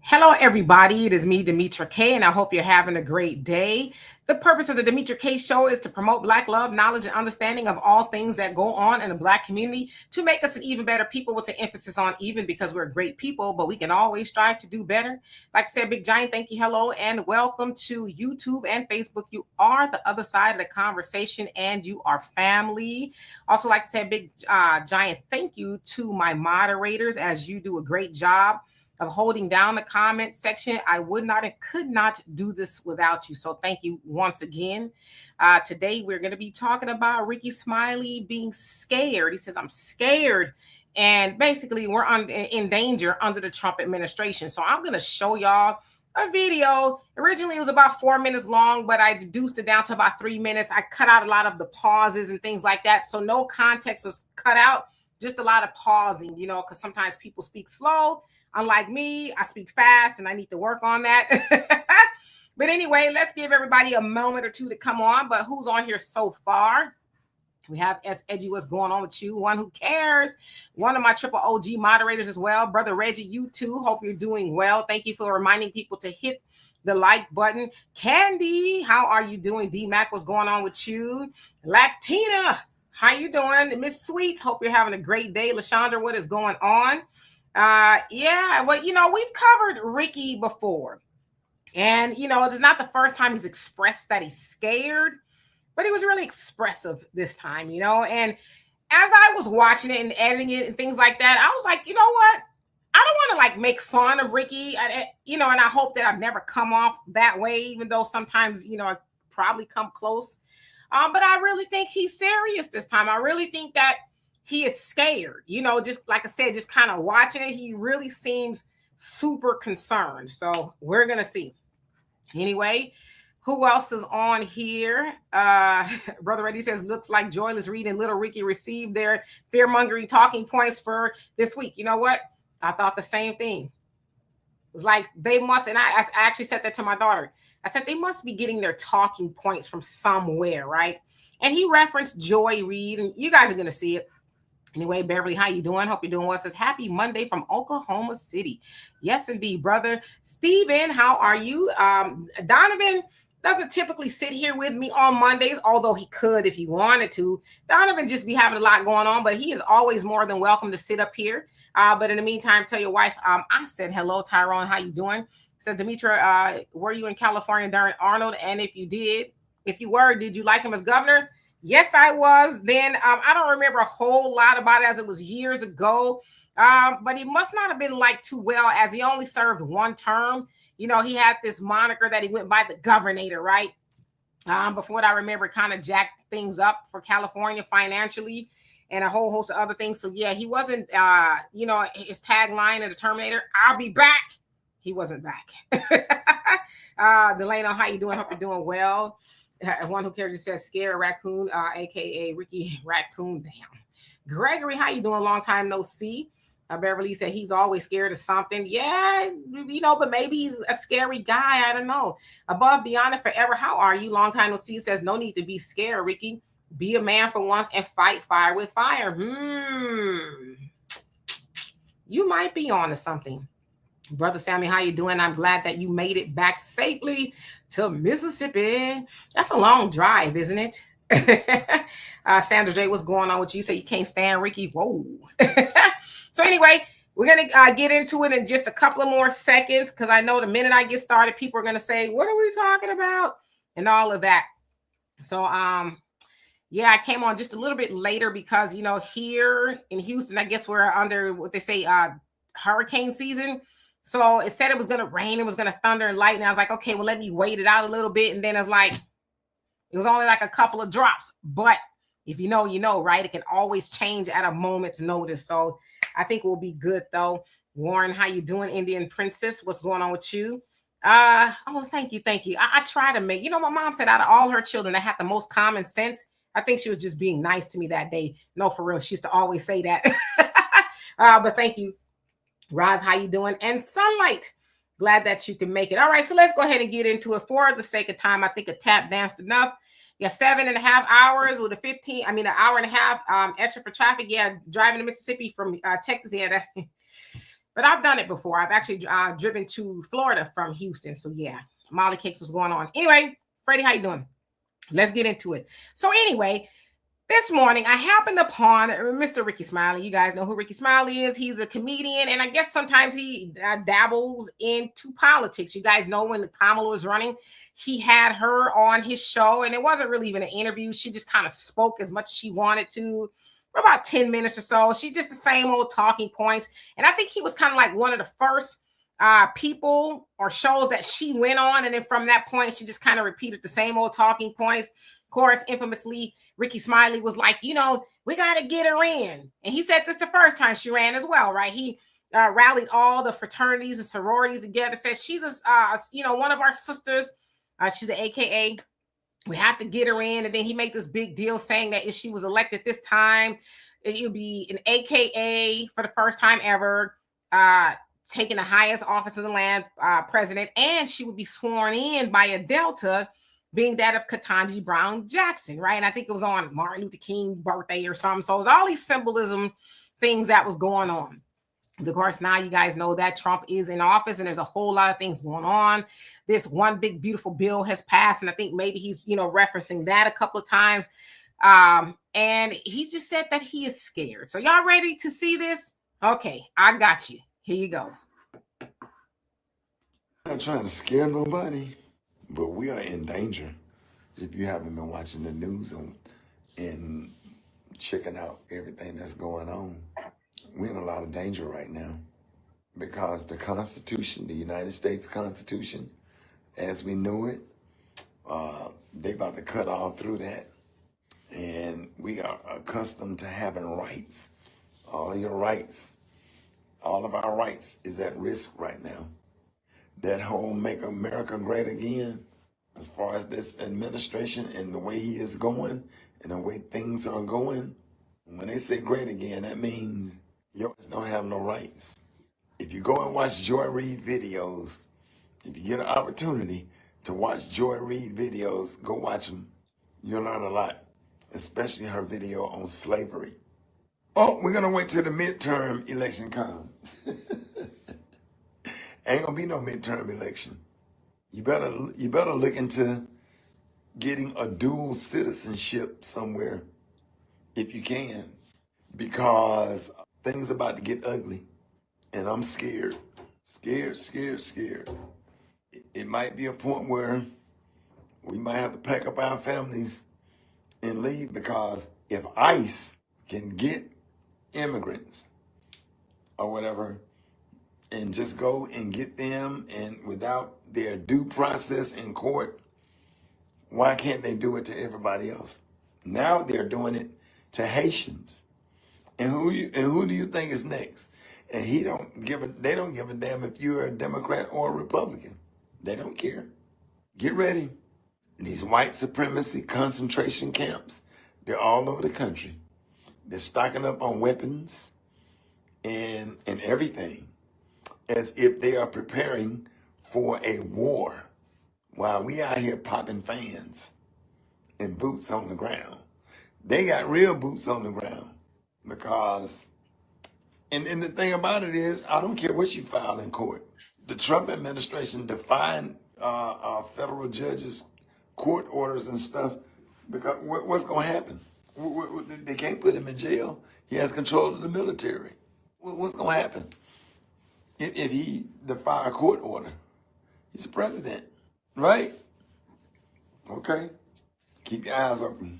Hello, everybody. It is me, Demetra K, and I hope you're having a great day. The purpose of the Demetra K Show is to promote Black love, knowledge, and understanding of all things that go on in the Black community to make us an even better people with the emphasis on even because we're great people, but we can always strive to do better. Like I said, big giant thank you, hello, and welcome to YouTube and Facebook. You are the other side of the conversation and you are family. Also, like I said, big giant thank you to my moderators as you do a great job of holding down the comment section. I would not and could not do this without you. So thank you once again. Today, we're going to be talking about Rickey Smiley being scared. He says, I'm scared. And basically, we're in danger under the Trump administration. So I'm going to show y'all a video. Originally, it was about 4 minutes long, but I deduced it down to about 3 minutes. I cut out a lot of the pauses and things like that. So no context was cut out, just a lot of pausing, because sometimes people speak slow. Unlike me, I speak fast and I need to work on that. But anyway, let's give everybody a moment or two to come on. But who's on here so far? We have S. Edgy, what's going on with you? One who cares. One of my triple OG moderators as well. Brother Reggie, you too. Hope you're doing well. Thank you for reminding people to hit the like button. Candy, how are you doing? D-Mac, what's going on with you? Latina, how you doing? Miss Sweets, hope you're having a great day. LaShondra, what is going on? We've covered Rickey before. And, it's not the first time he's expressed that he's scared, but he was really expressive this time, And as I was watching it and editing it and things like that, I was like, you know what? I don't want to make fun of Rickey, and I hope that I've never come off that way, even though sometimes, I probably come close. But I really think he's serious this time. I really think that he is scared, just like I said, just kind of watching it. He really seems super concerned. So we're going to see. Anyway, who else is on here? Brother Reddy says, looks like Joyless Reed and Little Ricky received their fear-mongering talking points for this week. You know what? I thought the same thing. It's like they must, and I actually said that to my daughter. I said, they must be getting their talking points from somewhere, right? And he referenced Joy Reid, and you guys are going to see it. Anyway, Beverly, how you doing? Hope you're doing well. Says happy Monday from Oklahoma City. Yes, indeed, brother. Steven, how are you? Donovan doesn't typically sit here with me on Mondays, although he could if he wanted to. Donovan just be having a lot going on, but he is always more than welcome to sit up here. But in the meantime, tell your wife, I said hello, Tyrone. How you doing? Says Demetra, were you in California during Arnold? And if you were, did you like him as governor? Yes, I was. Then I don't remember a whole lot about it as it was years ago. But he must not have been liked too well as he only served one term. He had this moniker that he went by, the Governator, right? But from what I remember, kind of jacked things up for California financially and a whole host of other things. So, yeah, he wasn't, his tagline of the Terminator, I'll be back. He wasn't back. Delano, how you doing? Hope you're doing well. One who cares just says scare raccoon, aka Ricky Raccoon. Damn. Gregory, how you doing? Long time no see. Beverly said he's always scared of something. Yeah, but maybe he's a scary guy. I don't know. Above Beyond and Forever, how are you? Long time no see. Says no need to be scared, Ricky. Be a man for once and fight fire with fire. You might be on to something. Brother Sammy, how you doing? I'm glad that you made it back safely to Mississippi. That's a long drive, isn't it? Sandra J, what's going on with you? Say you can't stand Ricky. Whoa. So anyway, we're going to get into it in just a couple of more seconds because I know the minute I get started, people are going to say, what are we talking about? And all of that. So, yeah, I came on just a little bit later because, here in Houston, I guess we're under what they say, hurricane season. So it said it was going to rain. It was going to thunder and lightning. I was like, okay, well, let me wait it out a little bit. And then it's like, it was only like a couple of drops. But if you know, right? It can always change at a moment's notice. So I think we'll be good, though. Warren, how you doing? Indian Princess, what's going on with you? Thank you. I try to make, my mom said out of all her children that had the most common sense, I think she was just being nice to me that day. No, for real. She used to always say that. But thank you. Roz, how you doing? And Sunlight, glad that you can make it. All right, so let's go ahead and get into it. For the sake of time, I think a tap danced enough. Yeah, 7.5 hours with an hour and a half extra for traffic. Yeah, driving to Mississippi from Texas. Yeah, but I've done it before. I've actually driven to Florida from Houston. So yeah, Molly Cakes was going on. Anyway, Freddie, how you doing? Let's get into it. So anyway, this morning, I happened upon Mr. Rickey Smiley. You guys know who Rickey Smiley is. He's a comedian, and I guess sometimes he dabbles into politics. You guys know when Kamala was running, he had her on his show, and it wasn't really even an interview. She just kind of spoke as much as she wanted to for about 10 minutes or so. She just the same old talking points. And I think he was kind of like one of the first people or shows that she went on. And then from that point, she just kind of repeated the same old talking points. Of course, infamously, Rickey Smiley was like, you know, we got to get her in. And he said this the first time she ran as well, right? He rallied all the fraternities and sororities together, said she's, one of our sisters. She's an AKA. We have to get her in. And then he made this big deal saying that if she was elected this time, it would be an AKA for the first time ever, taking the highest office of the land, president. And she would be sworn in by a Delta, being that of Ketanji Brown Jackson, right? And I think it was on Martin Luther King's birthday or something. So it was all these symbolism things that was going on. Of course, now you guys know that Trump is in office and there's a whole lot of things going on. This one big, beautiful bill has passed. And I think maybe he's, referencing that a couple of times. And he just said that he is scared. So y'all ready to see this? Okay, I got you. Here you go. I'm not trying to scare nobody, but we are in danger. If you haven't been watching the news and checking out everything that's going on, we're in a lot of danger right now because the Constitution, the United States Constitution, as we know it, they about to cut all through that. And we are accustomed to having rights. All your rights, all of our rights is at risk right now. That whole Make America Great Again, as far as this administration and the way he is going and the way things are going, when they say great again, that means you don't have no rights. If you go and watch Joy Reid videos, if you get an opportunity to watch Joy Reid videos, go watch them. You'll learn a lot, especially her video on slavery. Oh, we're going to wait till the midterm election comes. Ain't gonna be no midterm election. You better look into getting a dual citizenship somewhere if you can, because things about to get ugly, and I'm scared. It might be a point where we might have to pack up our families and leave, because if ICE can get immigrants or whatever and just go and get them, and without their due process in court, why can't they do it to everybody else? Now they're doing it to Haitians. And who do you think is next? And they don't give a damn if you're a Democrat or a Republican. They don't care. Get ready. These white supremacy concentration camps, they're all over the country. They're stocking up on weapons and everything, as if they are preparing for a war, while we out here popping fans and boots on the ground. They got real boots on the ground, because, and the thing about it is, I don't care what you file in court. The Trump administration defied federal judges' court orders and stuff, because what's going to happen? They can't put him in jail. He has control of the military. What's going to happen if he defies a court order? He's the president, right? Okay. Keep your eyes open.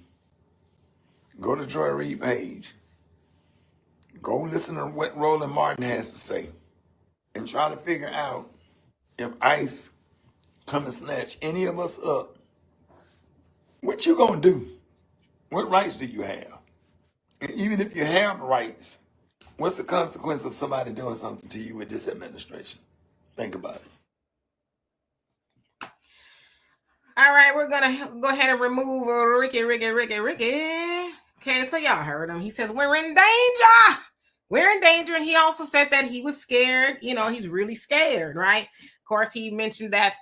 Go to Joy Reid page. Go listen to what Roland Martin has to say, and try to figure out if ICE come and snatch any of us up, what you gonna do? What rights do you have? And even if you have rights, what's the consequence of somebody doing something to you with this administration? Think about it. All right, we're gonna go ahead and remove Rickey. Okay, so y'all heard him. He says we're in danger. We're in danger. And he also said that he was scared. He's really scared, right? Of course, he mentioned that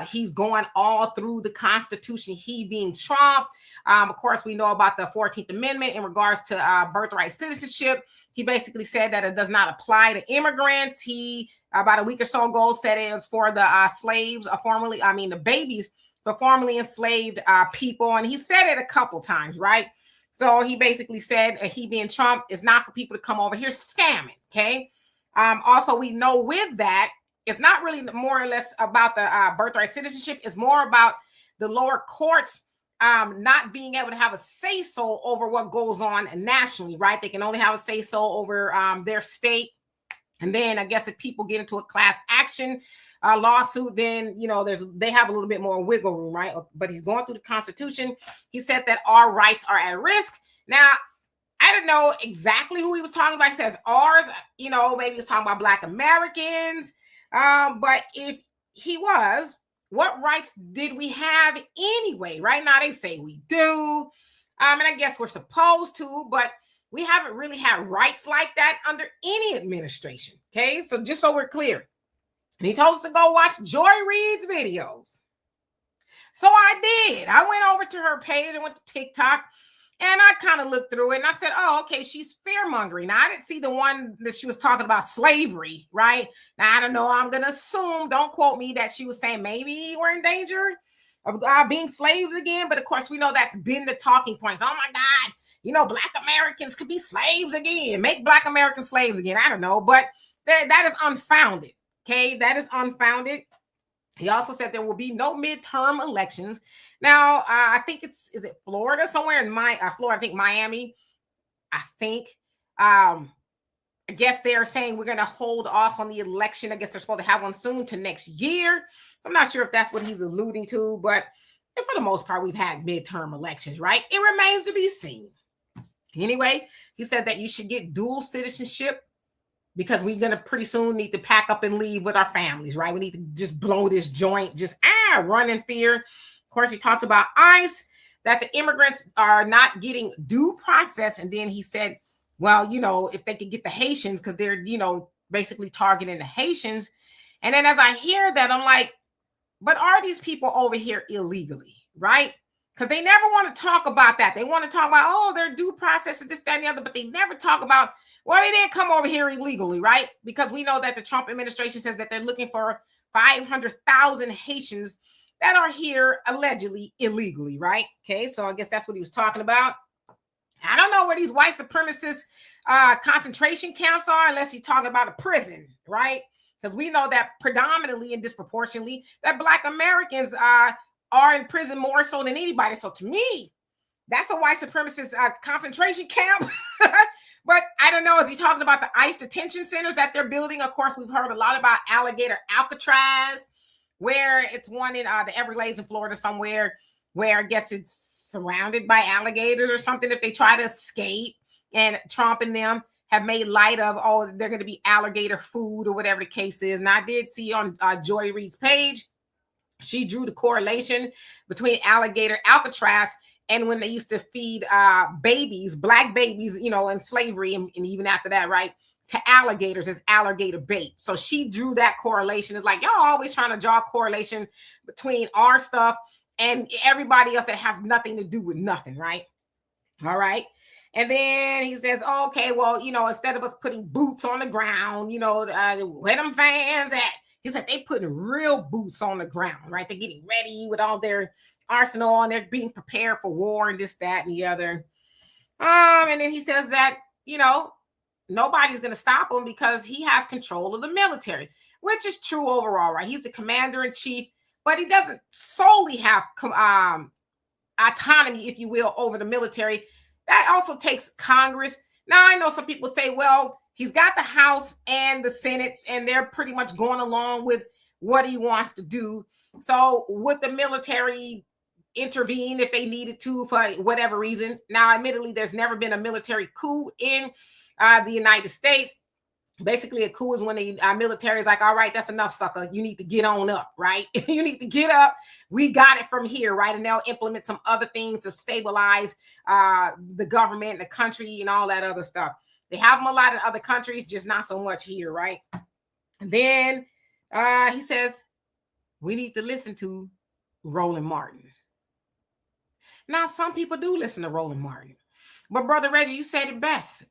he's going all through the Constitution, he being Trump. Of course, we know about the 14th Amendment in regards to birthright citizenship. He basically said that it does not apply to immigrants. He, about a week or so ago, said it was for the slaves, the babies, but formerly enslaved people. And he said it a couple times, right? So he basically said he being Trump is not for people to come over here scamming, okay? Also, we know with that, it's not really more or less about the birthright citizenship. It's more about the lower courts not being able to have a say-so over what goes on nationally, right? They can only have a say-so over their state. And then I guess if people get into a class action lawsuit, then, they have a little bit more wiggle room, right? But he's going through the Constitution. He said that our rights are at risk. Now, I don't know exactly who he was talking about. He says ours, maybe he's talking about Black Americans. But if he was, what rights did we have anyway? Right now, they say we do. And I guess we're supposed to, but we haven't really had rights like that under any administration. Okay, so just so we're clear. And he told us to go watch Joy Reid's videos. So I did. I went over to her page and went to TikTok. And I kind of looked through it and I said, oh, okay, she's fear-mongering. Now, I didn't see the one that she was talking about slavery, right? Now, I don't know. I'm going to assume, don't quote me, that she was saying maybe we're in danger of being slaves again. But of course, we know that's been the talking points. Oh, my God, Black Americans could be slaves again. Make Black Americans slaves again. I don't know. But that is unfounded, okay? That is unfounded. He also said there will be no midterm elections. Now, I think is it Florida, somewhere in Florida, I think Miami, I guess they are saying we're going to hold off on the election. I guess they're supposed to have one soon to next year. So I'm not sure if that's what he's alluding to, but for the most part, we've had midterm elections, right? It remains to be seen. Anyway, he said that you should get dual citizenship because we're going to pretty soon need to pack up and leave with our families, right? We need to just blow this joint, just run in fear. Of course, he talked about ICE, that the immigrants are not getting due process. And then he said, well, if they could get the Haitians, because they're, basically targeting the Haitians. And then as I hear that, I'm like, but are these people over here illegally, right? Because they never want to talk about that. They want to talk about, oh, their due process and this, that, and the other, but they never talk about, well, they didn't come over here illegally, right? Because we know that the Trump administration says that they're looking for 500,000 Haitians that are here allegedly illegally, right? Okay, so I guess that's what he was talking about. I don't know where these white supremacist concentration camps are unless you're talking about a prison, right? Because we know that predominantly and disproportionately that Black Americans are in prison more so than anybody. So to me, that's a white supremacist concentration camp. But I don't know, is he talking about the ICE detention centers that they're building? Of course, we've heard a lot about Alligator Alcatraz, where it's one in the Everglades in Florida somewhere, where I guess it's surrounded by alligators or something if they try to escape. And Trump and them have made light of, oh, they're going to be alligator food or whatever the case is. And I did see on Joy Reid's page, she drew the correlation between Alligator Alcatraz and when they used to feed babies, Black babies, in slavery, and even after that, right, to alligators as alligator bait. So she drew that correlation. It's like, y'all always trying to draw a correlation between our stuff and everybody else that has nothing to do with nothing, right? All right. And then he says, okay, well, instead of us putting boots on the ground, where them fans at? He said they putting real boots on the ground, right? They're getting ready with all their arsenal and they're being prepared for war and this, that, and the other. And then he says that, nobody's going to stop him because he has control of the military, which is true overall, right? He's the commander in chief, but he doesn't solely have autonomy, if you will, over the military. That also takes Congress. Now, I know some people say, well, he's got the House and the Senate, and they're pretty much going along with what he wants to do. So would the military intervene if they needed to for whatever reason? Now, admittedly, there's never been a military coup in the United States. Basically, a coup is when the military is like, all right, that's enough, sucker. You need to get on up, right? You need to get up. We got it from here, right? And they'll implement some other things to stabilize the government and the country and all that other stuff. They have them a lot in other countries, just not so much here, right? And then he says, we need to listen to Roland Martin. Now, some people do listen to Roland Martin. But Brother Reggie, you said it best.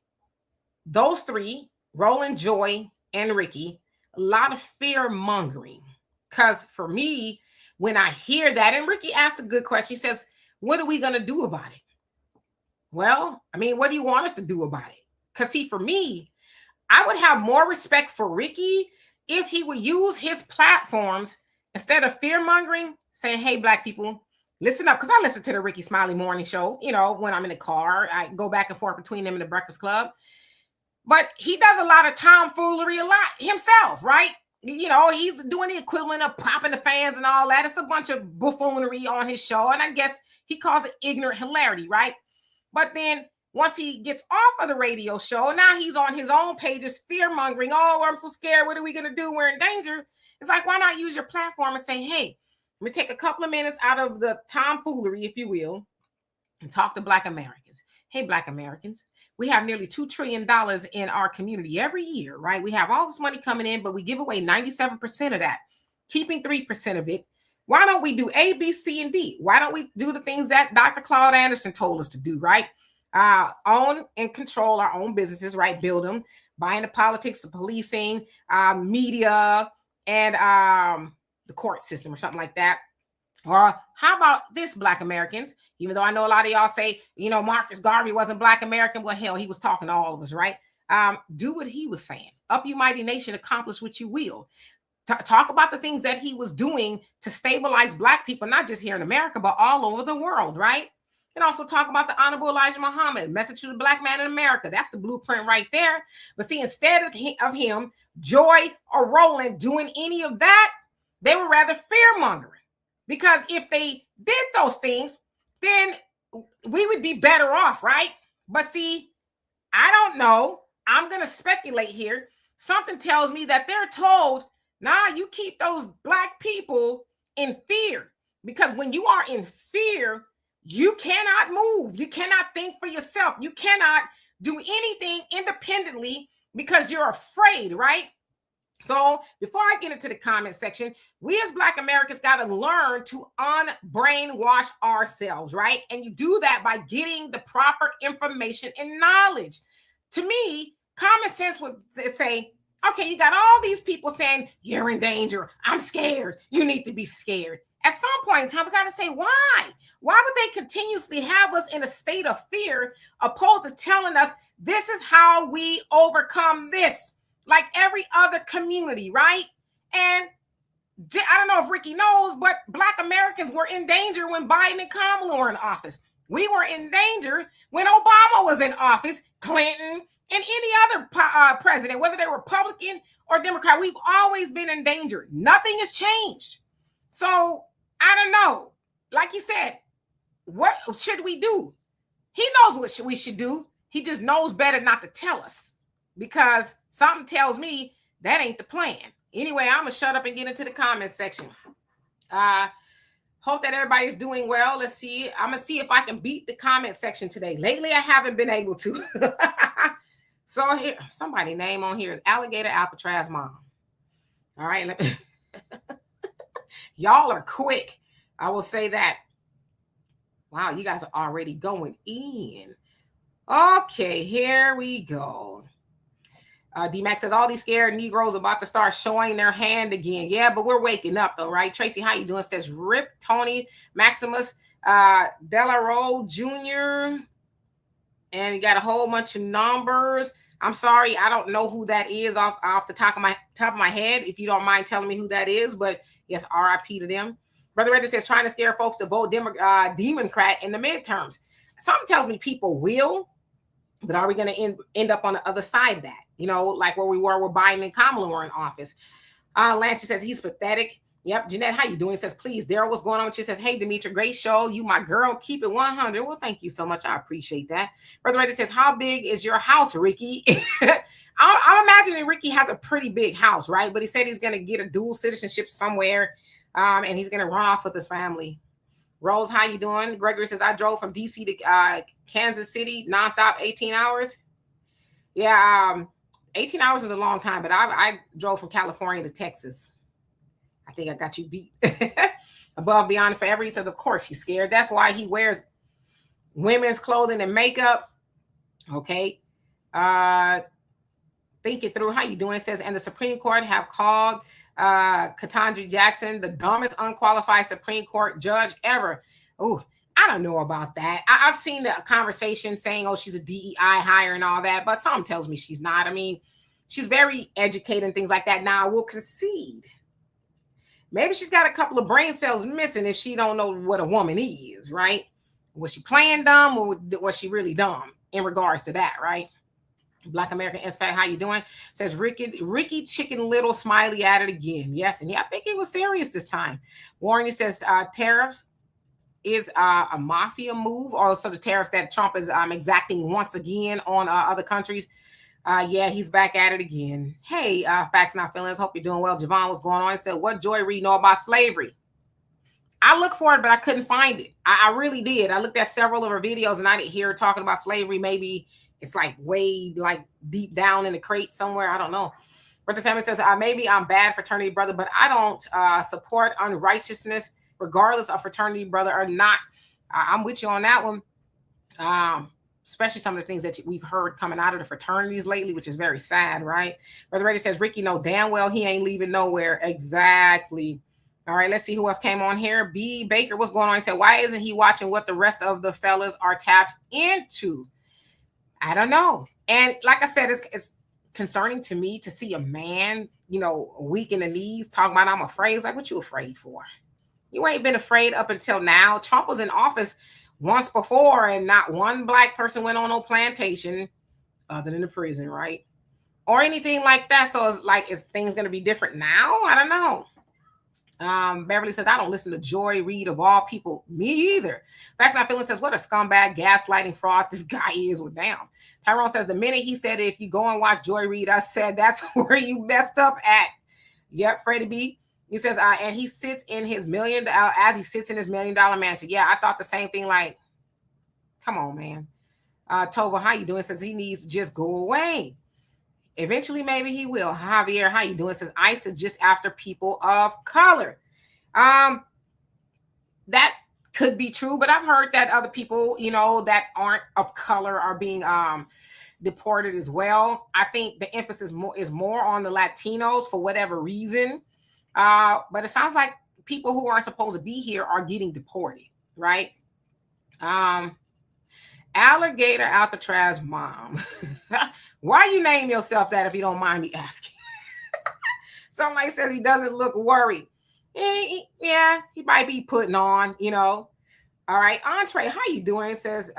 those three, Roland, Joy, and Rickey, a lot of fear mongering. Because for me, when I hear that, and Rickey asked a good question, he says, what are we going to do about it? Well, I mean, what do you want us to do about it? Because see, for me, I would have more respect for Rickey if he would use his platforms instead of fear mongering, saying, hey, Black people, listen up. Because I listen to the Rickey Smiley morning show, you know, when I'm in the car, I go back and forth between them and the Breakfast Club. But he does a lot of tomfoolery a lot himself, right? You know, he's doing the equivalent of popping the fans and all that. It's a bunch of buffoonery on his show. And I guess he calls it ignorant hilarity, right? But then once he gets off of the radio show, now he's on his own pages, fear mongering. Oh, I'm so scared. What are we going to do? We're in danger. It's like, why not use your platform and say, hey, let me take a couple of minutes out of the tomfoolery, if you will, and talk to Black Americans. Hey, Black Americans, we have nearly $2 trillion in our community every year, right? We have all this money coming in, but we give away 97% of that, keeping 3% of it. Why don't we do A, B, C, and D? Why don't we do the things that Dr. Claude Anderson told us to do, right? Own and control our own businesses, right? Build them, buy into politics, the policing, media, and the court system or something like that. Or how about this, Black Americans? Even though I know a lot of y'all say, you know, Marcus Garvey wasn't Black American. Well, hell, he was talking to all of us, right? Do what he was saying. Up, you mighty nation, accomplish what you will. Talk about the things that he was doing to stabilize Black people, not just here in America, but all over the world, right? And also talk about the Honorable Elijah Muhammad, message to the Black man in America. That's the blueprint right there. But see, instead of him, Joy or Roland doing any of that, they were rather fear-mongering. Because if they did those things, then we would be better off, right? But see, I don't know. I'm going to speculate here. Something tells me that they're told, nah, you keep those Black people in fear. Because when you are in fear, you cannot move. You cannot think for yourself. You cannot do anything independently because you're afraid, right? So before I get into the comment section, we as Black Americans got to learn to unbrainwash ourselves, right? And you do that by getting the proper information and knowledge. To me, common sense would say, okay, you got all these people saying, you're in danger. I'm scared. You need to be scared. At some point in time, we got to say, why? Why would they continuously have us in a state of fear opposed to telling us this is how we overcome this? Like every other community, right? And I don't know if Rickey knows, but Black Americans were in danger when Biden and Kamala were in office. We were in danger when Obama was in office, Clinton, and any other president, whether they're Republican or Democrat. We've always been in danger. Nothing has changed. So I don't know. Like you said, what should we do? He knows what we should do. He just knows better not to tell us, because something tells me that ain't the plan. Anyway, I'm going to shut up and get into the comment section. Hope that everybody's doing well. Let's see. I'm going to see if I can beat the comment section today. Lately, I haven't been able to. So here, somebody's name on here is Alligator Alcatraz Mom. All right. Y'all are quick. I will say that. Wow, you guys are already going in. Okay, here we go. D-Mac says, all these scared Negroes about to start showing their hand again. Yeah, but we're waking up though, right? Tracy, how you doing? Says Rip, Tony, Maximus, Delarose Jr. And you got a whole bunch of numbers. I'm sorry, I don't know who that is off the top of my head. If you don't mind telling me who that is, but yes, RIP to them. Brother Redder says, trying to scare folks to vote Democrat in the midterms. Something tells me people will, but are we going to end up on the other side of that? You know, like where we were where Biden and Kamala were in office. Lance says he's pathetic. Yep. Jeanette, how you doing? Says, please. Daryl, what's going on with you? Says, hey, Demetra, great show. You, my girl, keep it 100. Well, thank you so much. I appreciate that. Brother Reddy says, how big is your house, Rickey? I'm imagining Rickey has a pretty big house, right? But he said he's going to get a dual citizenship somewhere, and he's going to run off with his family. Rose, how you doing? Gregory says, I drove from DC to Kansas City nonstop, 18 hours. Yeah, 18 hours is a long time, but I drove from California to Texas. I think I got you beat. Above, beyond, forever. He says, of course he's scared. That's why he wears women's clothing and makeup. Okay. think it through. How you doing? It says, and the Supreme Court have called Ketanji Jackson the dumbest unqualified Supreme Court judge ever. Oh, I don't know about that. I've seen the conversation saying, oh, she's a DEI hire and all that, but something tells me she's not. I mean, she's very educated and things like that. Now, I will concede. Maybe she's got a couple of brain cells missing if she don't know what a woman is, right? Was she playing dumb or was she really dumb in regards to that, right? Black American SFAC, how you doing? Says Rickey Chicken Little Smiley at it again. Yes, and I think he was serious this time. Warren says tariffs is a mafia move. Also, the tariffs that Trump is exacting once again on other countries. Yeah, he's back at it again. Hey, Facts Not Feelings. Hope you're doing well. Javon, what's going on? He said, what Joy Reid know about slavery? I looked for it, but I couldn't find it. I really did. I looked at several of her videos and I didn't hear her talking about slavery. Maybe it's like way like deep down in the crate somewhere. I don't know. But the Salmon says, maybe I'm bad fraternity brother, but I don't support unrighteousness, regardless of fraternity brother or not. I'm with you on that one. Especially some of the things that we've heard coming out of the fraternities lately, which is very sad, right? Brother Reddy says, Ricky know damn well he ain't leaving nowhere. Exactly. All right, let's see who else came on here. B. Baker, what's going on? He said, why isn't he watching what the rest of the fellas are tapped into? I don't know. And like I said, it's concerning to me to see a man, weak in the knees talking about I'm afraid. It's like, what you afraid for? You ain't been afraid up until now. Trump was in office once before and not one black person went on no plantation other than the prison, right? Or anything like that. So it's like, is things going to be different now? I don't know. Beverly says, I don't listen to Joy Reid of all people. Me either. Facts Not Feeling says, what a scumbag, gaslighting fraud this guy is. Well, damn. Tyrone says, the minute he said, if you go and watch Joy Reid, I said, that's where you messed up at. Yep, Freddie B. He says, and he sits in his $1 million, as he sits in his $1 million mansion. Yeah, I thought the same thing. Like, come on, man. Tova, how you doing? Says he needs to just go away. Eventually, maybe he will. Javier, how you doing? Says ICE is just after people of color. That could be true, but I've heard that other people, that aren't of color are being deported as well. I think the emphasis is more on the Latinos for whatever reason. But it sounds like people who aren't supposed to be here are getting deported, right? Alligator Alcatraz mom. Why you name yourself that if you don't mind me asking? Somebody says he doesn't look worried. Yeah, he might be putting on, All right, Entree, how you doing? It says,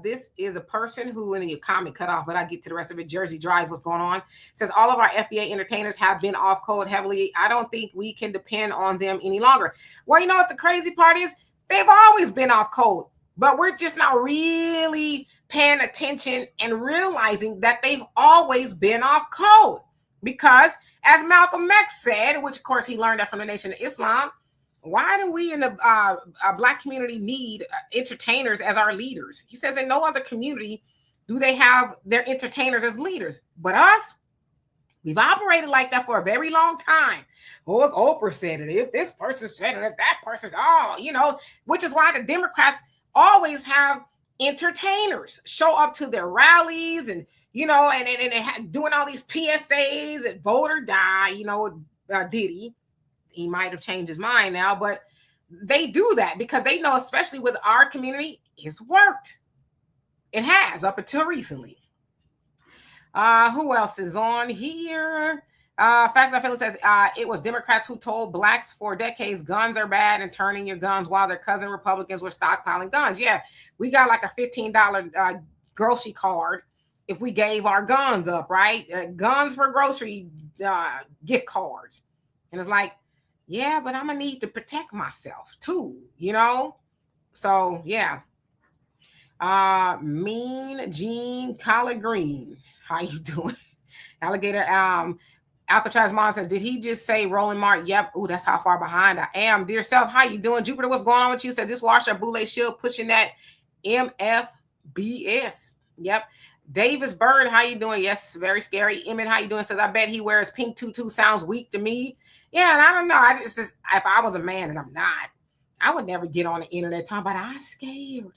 this is a person who, in the comment cut off, but I get to the rest of it. Jersey Drive, what's going on? It says, all of our FBA entertainers have been off code heavily. I don't think we can depend on them any longer. Well, you know what the crazy part is? They've always been off code, but we're just not really paying attention and realizing that they've always been off code. Because, as Malcolm X said, which of course he learned that from the Nation of Islam, why do we in the Black community need entertainers as our leaders? He says in no other community do they have their entertainers as leaders. But us, we've operated like that for a very long time. Oh, if Oprah said it, if this person said it, if that person's, which is why the Democrats always have entertainers show up to their rallies and, and doing all these PSAs and vote or die, Diddy. He might have changed his mind now, but they do that because they know, especially with our community, it's worked. It has up until recently. Who else is on here? Facts I Feel says it was Democrats who told blacks for decades guns are bad and turning your guns while their cousin Republicans were stockpiling guns. Yeah, we got like a $15 grocery card if we gave our guns up, right? Guns for grocery gift cards. And it's like, yeah, but I'm going to need to protect myself too, So, yeah. Mean Jean Collard Green. How you doing? Alligator Alcatraz mom says, did he just say Roland Martin? Yep. Ooh, that's how far behind I am. Dear self, how you doing? Jupiter, what's going on with you? Said this washer Boule Shield pushing that MFBS. Yep. Davis Bird, how you doing? Yes, very scary. Emmett, how you doing? Says, I bet he wears pink tutu. Sounds weak to me. Yeah, and I don't know. I just if I was a man and I'm not, I would never get on the internet talking about I'm scared.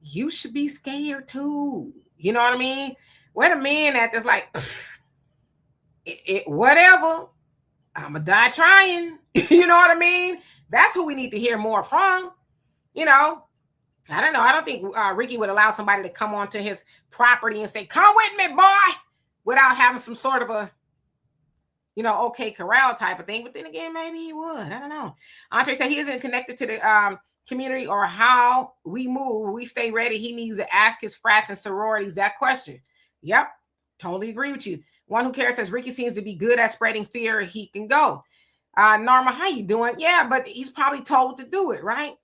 You should be scared too. You know what I mean? Where the men at that's like, whatever, I'm going to die trying. You know what I mean? That's who we need to hear more from. You know, I don't know. I don't think Rickey would allow somebody to come onto his property and say, come with me, boy, without having some sort of a, OK corral type of thing. But then again, maybe he would. I don't know. Andre said he isn't connected to the community or how we move. We stay ready. He needs to ask his frats and sororities that question. Yep. Totally agree with you. One who cares says Rickey seems to be good at spreading fear. He can go. Norma, how you doing? Yeah, but he's probably told to do it, right?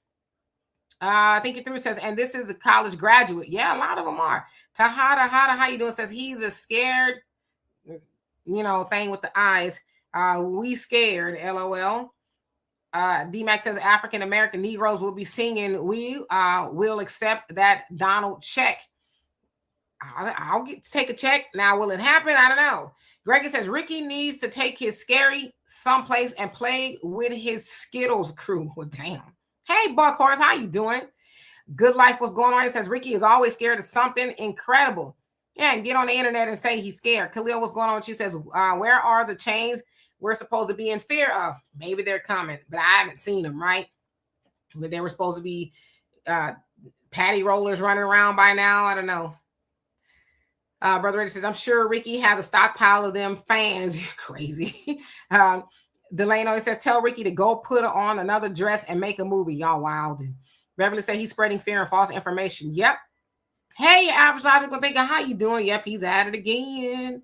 Think it through says, and this is a college graduate. Yeah, a lot of them are. Tahada, how you doing? Says he's a scared, thing with the eyes. We scared, LOL. D-Mac says African American Negroes will be singing. We will accept that Donald check. I'll take a check. Now, will it happen? I don't know. Gregory says Rickey needs to take his scary someplace and play with his Skittles crew. Well, damn. Hey, Buckhorse, how you doing? Good life, what's going on? It says Rickey is always scared of something incredible. Yeah, and get on the internet and say he's scared. Khalil, what's going on? She says, where are the chains we're supposed to be in fear of? Maybe they're coming, but I haven't seen them, right? But they were supposed to be patty rollers running around by now. I don't know. Brother Reggie says, I'm sure Rickey has a stockpile of them fans. You're crazy. Delano says, tell Rickey to go put on another dress and make a movie. Y'all wild. And Beverly said he's spreading fear and false information. Yep. Hey, average logical thinker, how you doing? Yep, he's at it again.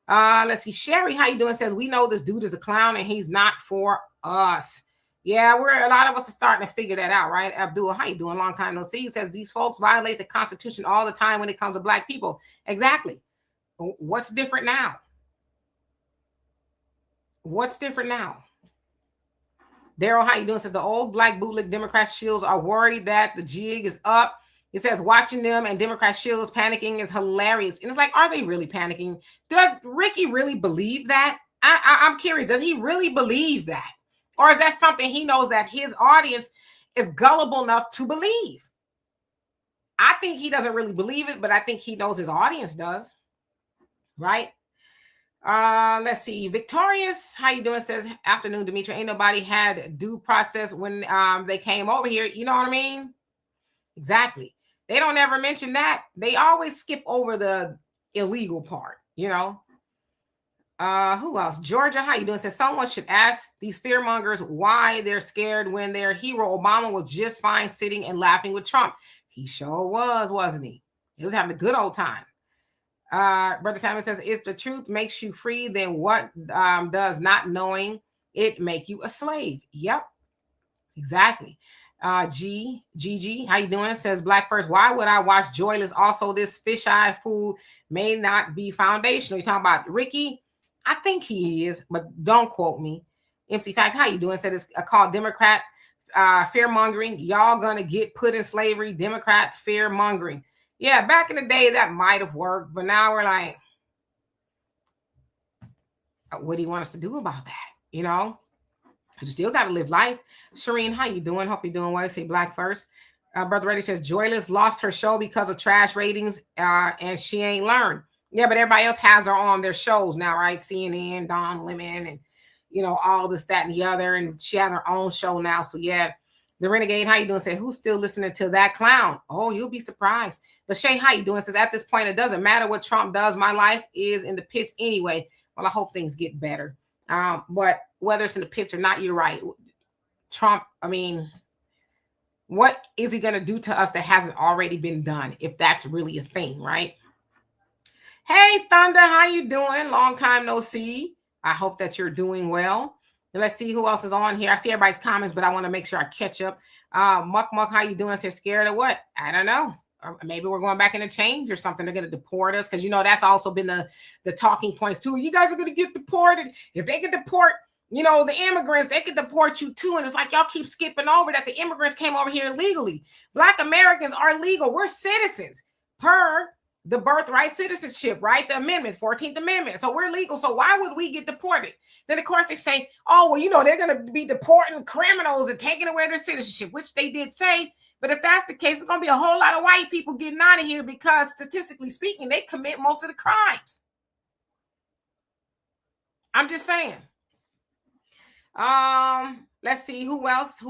Let's see. Sherry, how you doing? Says, we know this dude is a clown and he's not for us. Yeah, a lot of us are starting to figure that out, right? Abdul, how you doing? Long time no see. He says these folks violate the Constitution all the time when it comes to Black people. Exactly. What's different now? What's different now? Daryl, how you doing? Says the old Black bootleg Democrat shills are worried that the jig is up. It says watching them and Democrat shills panicking is hilarious. And it's like, are they really panicking? Does Rickey really believe that? I'm curious. Does he really believe that? Or is that something he knows that his audience is gullible enough to believe? I think he doesn't really believe it, but I think he knows his audience does. Right? Let's see. Victorious, how you doing? Says, afternoon, Demetri. Ain't nobody had due process when they came over here. You know what I mean? Exactly. They don't ever mention that. They always skip over the illegal part, Who else? Georgia, how you doing? Says someone should ask these fearmongers why they're scared when their hero Obama was just fine sitting and laughing with Trump. He sure was, wasn't he? He was having a good old time. Brother Simon says, if the truth makes you free, then what does not knowing it make you a slave? Yep, exactly. Gigi, how you doing? Says Black First, why would I watch Joyless? Also, this fisheye food may not be foundational. You're talking about Rickey? I think he is, but don't quote me. MC Fact, how you doing? Said it's called Democrat fear mongering. Y'all gonna get put in slavery. Democrat fear mongering. Yeah, back in the day that might have worked, but now we're like, what do you want us to do about that? You still got to live life. Shireen, how you doing? Hope you're doing well. Say Black First. Brother Reddy says Joyless lost her show because of trash ratings, and she ain't learned. Yeah, but everybody else has her on their shows now, right? CNN, Don Lemon, and all this, that, and the other. And she has her own show now. So yeah, the Renegade, how you doing? Say, who's still listening to that clown? Oh, you'll be surprised. Lachey, how you doing? Says, at this point, it doesn't matter what Trump does. My life is in the pits anyway. Well, I hope things get better. But whether it's in the pits or not, you're right. Trump, what is he going to do to us that hasn't already been done, if that's really a thing, right? Hey, Thunder, how you doing? Long time no see. I hope that you're doing well. And let's see who else is on here. I see everybody's comments, but I want to make sure I catch up. Muck, how you doing? So you're scared of what? I don't know. Or maybe we're going back into change or something. They're going to deport us because, that's also been the talking points too. You guys are going to get deported. If they can deport, the immigrants, they can deport you too. And it's like y'all keep skipping over that the immigrants came over here legally. Black Americans are legal. We're citizens per the birthright citizenship, right? The amendment, 14th Amendment. So we're legal. So why would we get deported? Then, of course, they say, oh, well, they're going to be deporting criminals and taking away their citizenship, which they did say. But if that's the case, it's going to be a whole lot of white people getting out of here because statistically speaking, they commit most of the crimes. I'm just saying. Let's see who else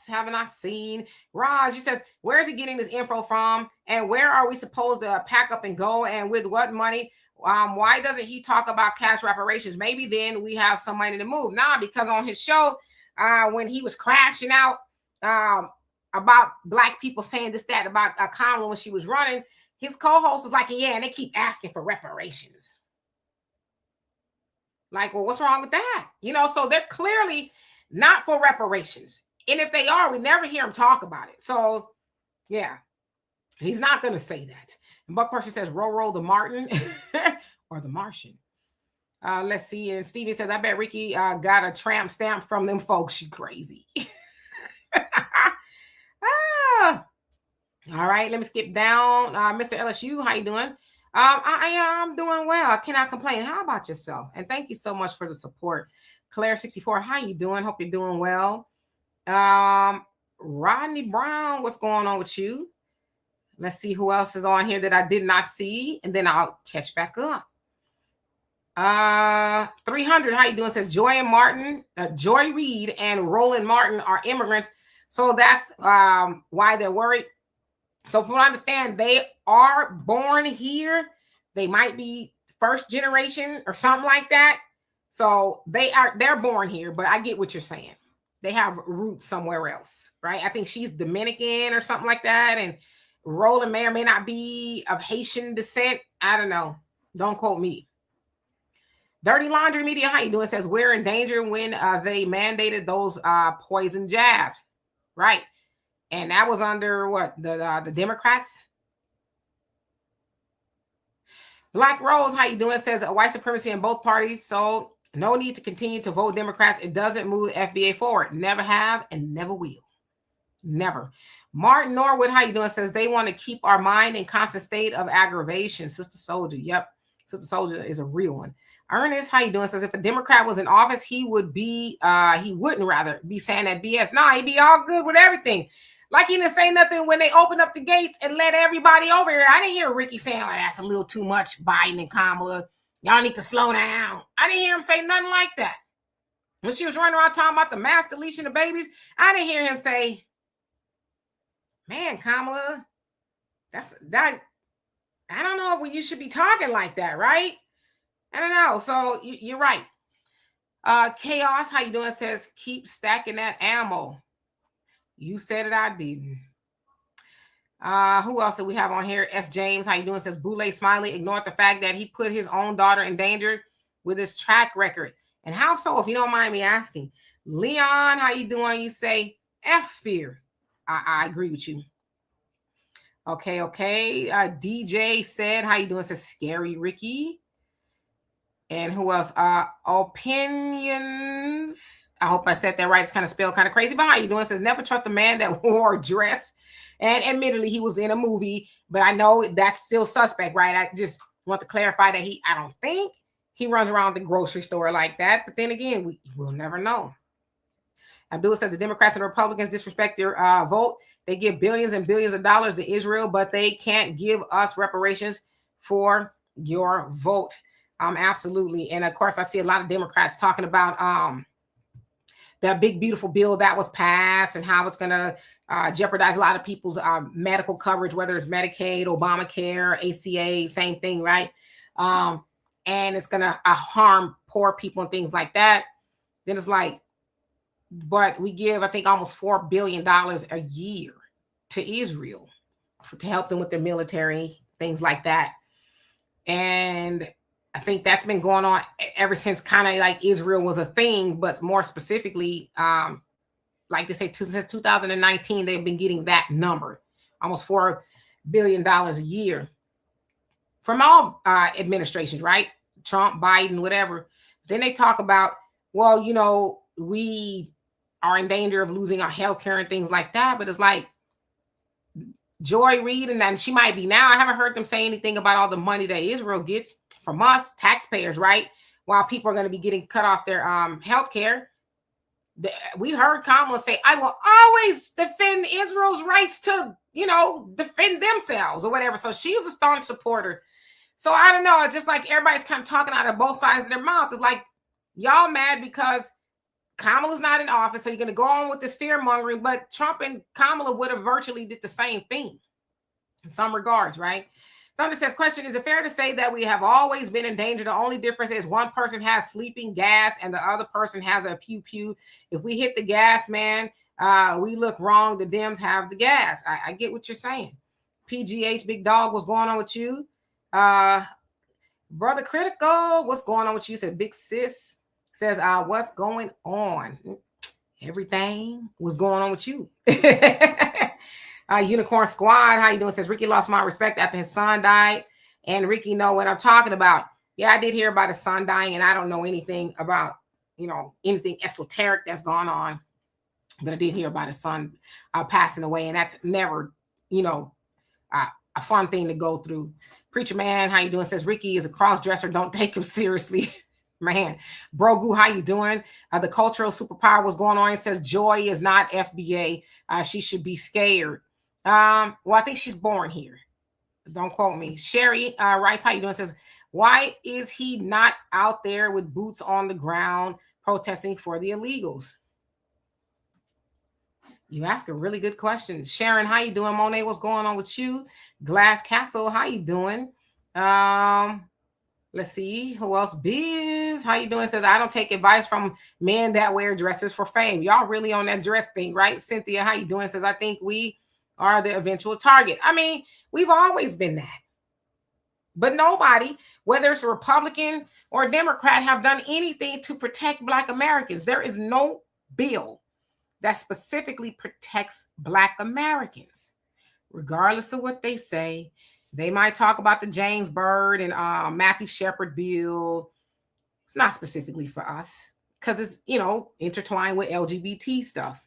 haven't I seen? Raj, he says, where is he getting this info from, and where are we supposed to pack up and go, and with what money? Why doesn't he talk about cash reparations? Maybe then we have some money to move. Nah, because on his show, when he was crashing out about black people saying this, that about Kamala when she was running, his co-host was like, yeah, and they keep asking for reparations. Like, well, what's wrong with that? You know, so they're clearly not for reparations. And if they are, we never hear him talk about it. So, yeah, he's not going to say that. And Buck Horse says, roll the Martin or the Martian. Let's see. And Stevie says, I bet Ricky got a tramp stamp from them folks. You crazy. All right, let me skip down. Mr. LSU, how you doing? I'm doing well. I cannot complain. How about yourself? And thank you so much for the support. Claire64, how you doing? Hope you're doing well. Rodney Brown, what's going on with you? Let's see who else is on here that I did not see, and then I'll catch back up. 300, how you doing? Says Joy Reid and Roland Martin are immigrants, so that's why they're worried. So from what I understand, they are born here. They might be first generation or something like that. So they're born here, but I get what you're saying. They have roots somewhere else, right? I think she's Dominican or something like that. And Roland may or may not be of Haitian descent. I don't know. Don't quote me. Dirty Laundry Media, how you doing? Says we're in danger when they mandated those poison jabs, right? And that was under what? The Democrats? Black Rose, how you doing? Says white supremacy in both parties. So no need to continue to vote Democrats. It doesn't move FBA forward. Never have and never will. Never. Martin Norwood, how you doing? Says they want to keep our mind in constant state of aggravation. Sister Soldier. Yep. Sister Soldier is a real one. Ernest, how you doing? Says if a Democrat was in office, he wouldn't be saying that BS. Nah, he'd be all good with everything. Like he didn't say nothing when they opened up the gates and let everybody over here. I didn't hear Ricky saying, oh, that's a little too much, Biden and Kamala. Y'all need to slow down. I didn't hear him say nothing like that. When she was running around talking about the mass deletion of babies, I didn't hear him say, man, Kamala, that. I don't know if you should be talking like that, right? I don't know. So you're right. Chaos, how you doing? Says keep stacking that ammo. You said it, I didn't. Who else do we have on here? S. James, how you doing? Says Boule Smiley ignored the fact that he put his own daughter in danger with his track record. And how so, if you don't mind me asking? Leon, how you doing? You say F fear. I agree with you. Okay. DJ said, how you doing? Says Scary Ricky. And who else? Opinions. I hope I said that right. It's kind of spelled kind of crazy. But how you doing? Says never trust a man that wore a dress. And admittedly, he was in a movie, but I know that's still suspect, right? I just want to clarify that I don't think he runs around the grocery store like that. But then again, we'll never know. Abdullah says the Democrats and Republicans disrespect your vote. They give billions and billions of dollars to Israel, but they can't give us reparations for your vote. Absolutely. And of course, I see a lot of Democrats talking about that big, beautiful bill that was passed and how it's going to jeopardize a lot of people's medical coverage, whether it's Medicaid, Obamacare, ACA, same thing, right? And it's going to harm poor people and things like that. Then it's like, but we give, I think, almost $4 billion a year to Israel to help them with their military, things like that. And I think that's been going on ever since kind of like Israel was a thing, but more specifically, like they say, since 2019, they've been getting that number, almost $4 billion a year from all administrations, right? Trump, Biden, whatever. Then they talk about, well, you know, we are in danger of losing our health care and things like that. But it's like Joy Reid, and then she might be now. I haven't heard them say anything about all the money that Israel gets from us taxpayers, right? While people are going to be getting cut off their health care. We heard Kamala say, I will always defend Israel's rights to, defend themselves or whatever. So she's a staunch supporter. So I don't know. It's just like everybody's kind of talking out of both sides of their mouth. It's like, y'all mad because Kamala's not in office. So you're going to go on with this fear mongering. But Trump and Kamala would have virtually did the same thing in some regards, right? Thunder says, question, is it fair to say that we have always been in danger? The only difference is one person has sleeping gas and the other person has a pew-pew. If we hit the gas, man, we look wrong. The Dems have the gas. I get what you're saying. PGH, big dog, what's going on with you? Brother Critical, what's going on with you? Said Big Sis says, what's going on? Everything. What's going on with you? Unicorn Squad, how you doing? Says Ricky lost my respect after his son died, and Ricky know what I'm talking about. Yeah, I did hear about his son dying, and I don't know anything about anything esoteric that's gone on, but I did hear about his son passing away, and that's never a fun thing to go through. Preacher Man, how you doing? Says Ricky is a cross-dresser. Don't take him seriously. Man, Brogu, how you doing? The cultural superpower was going on. It says Joy is not FBA. She should be scared. Well, I think she's born here. Don't quote me. Sherry writes, how you doing? Says, why is he not out there with boots on the ground protesting for the illegals? You ask a really good question. Sharon, how you doing? Monet, what's going on with you? Glass Castle, how you doing? Let's see who else. Biz, how you doing? Says, I don't take advice from men that wear dresses for fame. Y'all really on that dress thing, right? Cynthia, how you doing? Says, I think we are the eventual target. I mean, we've always been that. But nobody, whether it's a Republican or a Democrat, have done anything to protect Black Americans. There is no bill that specifically protects Black Americans, regardless of what they say. They might talk about the James Byrd and Matthew Shepard bill. It's not specifically for us because it's, intertwined with LGBT stuff.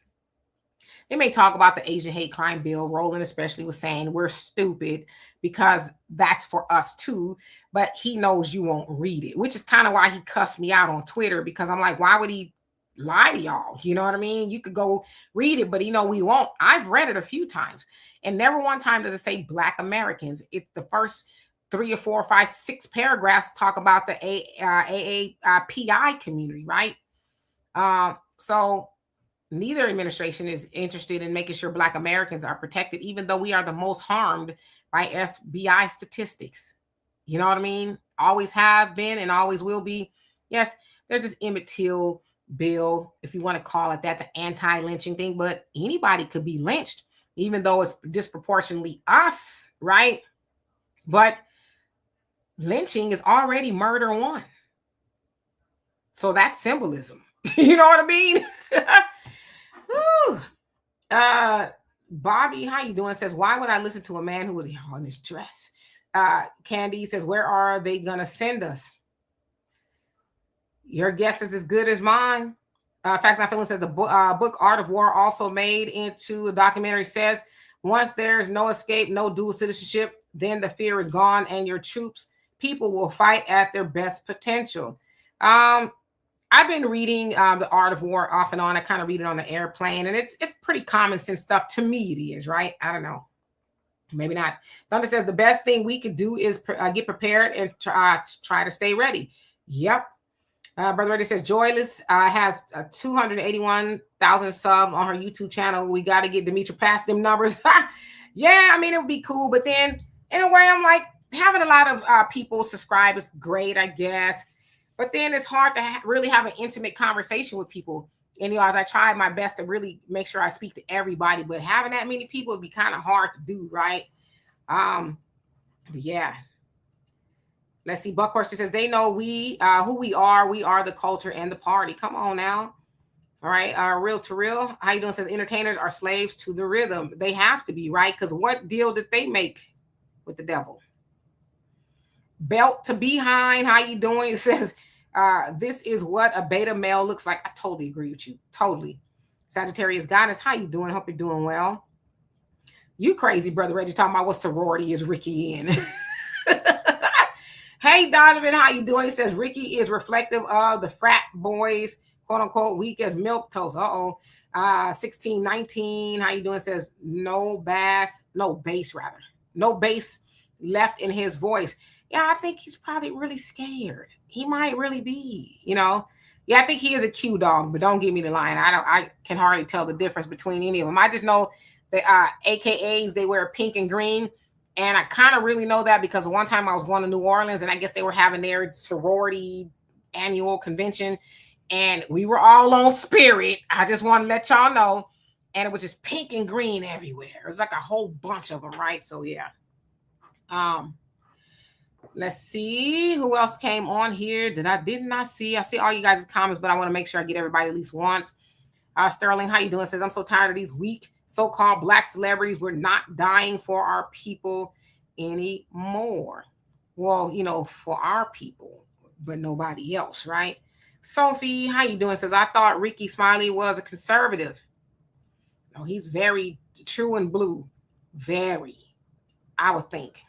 They may talk about the Asian hate crime bill. Roland especially was saying we're stupid because that's for us too. But he knows you won't read it, which is kind of why he cussed me out on Twitter, because I'm like, why would he lie to y'all? You know what I mean? You could go read it, but we won't. I've read it a few times, and never one time does it say Black Americans. It's the first 3 or 4 or 5, 6 paragraphs talk about the AAPI community, right? So neither administration is interested in making sure Black Americans are protected, even though we are the most harmed by FBI statistics. You know what I mean? Always have been and always will be. Yes, there's this Emmett Till bill, if you want to call it that, the anti-lynching thing, but anybody could be lynched, even though it's disproportionately us, right? But lynching is already murder one. So that's symbolism. You know what I mean? Bobby, how you doing? Says, why would I listen to a man who was on this dress? Candy says, where are they gonna send us? Your guess is as good as mine. Facts Not Feelings says the book Art of War, also made into a documentary, says once there's no escape, no dual citizenship, then the fear is gone and your people will fight at their best potential. I've been reading the Art of War off and on. I kind of read it on the airplane, and it's pretty common sense stuff. To me, it is, right? I don't know. Maybe not. Thunder says the best thing we could do is get prepared and try to stay ready. Yep. Brother Reddy says Joyless has 281,000 subs on her YouTube channel. We got to get Demetra past them numbers. Yeah, I mean, it would be cool. But then in a way, I'm like, having a lot of people subscribe is great, I guess. But then it's hard to really have an intimate conversation with people. And, as I tried my best to really make sure I speak to everybody, but having that many people would be kind of hard to do, right? But yeah. Let's see. Buckhorse says they know who we are. We are the culture and the party. Come on now. All right. Real to real. How you doing? Says entertainers are slaves to the rhythm. They have to be, right? Because what deal did they make with the devil? Belt to behind. How you doing? It says this is what a beta male looks like. I totally agree with you. Totally. Sagittarius Goddess. How you doing? Hope you're doing well. You crazy, Brother Reggie, talking about what sorority is Ricky in. Hey, Donovan, how you doing? He says Ricky is reflective of the frat boys quote unquote weak as milk toast. 1619. How you doing? Says no bass left in his voice. Yeah, I think he's probably really scared. He might really be, Yeah, I think he is a Q dog, but don't give me the line. I can hardly tell the difference between any of them. I just know the AKAs, they wear pink and green. And I kind of really know that because one time I was going to New Orleans and I guess they were having their sorority annual convention and we were all on Spirit. I just want to let y'all know. And it was just pink and green everywhere. It was like a whole bunch of them, right? So yeah. Let's see who else came on here that I did not see. I see all you guys' comments, but I want to make sure I get everybody at least once. Sterling, how you doing? Says, I'm so tired of these weak so-called Black celebrities. We're not dying for our people anymore. Well, for our people, but nobody else, right? Sophie, how you doing? Says, I thought Rickey Smiley was a conservative. No, he's very true and blue. Very, I would think.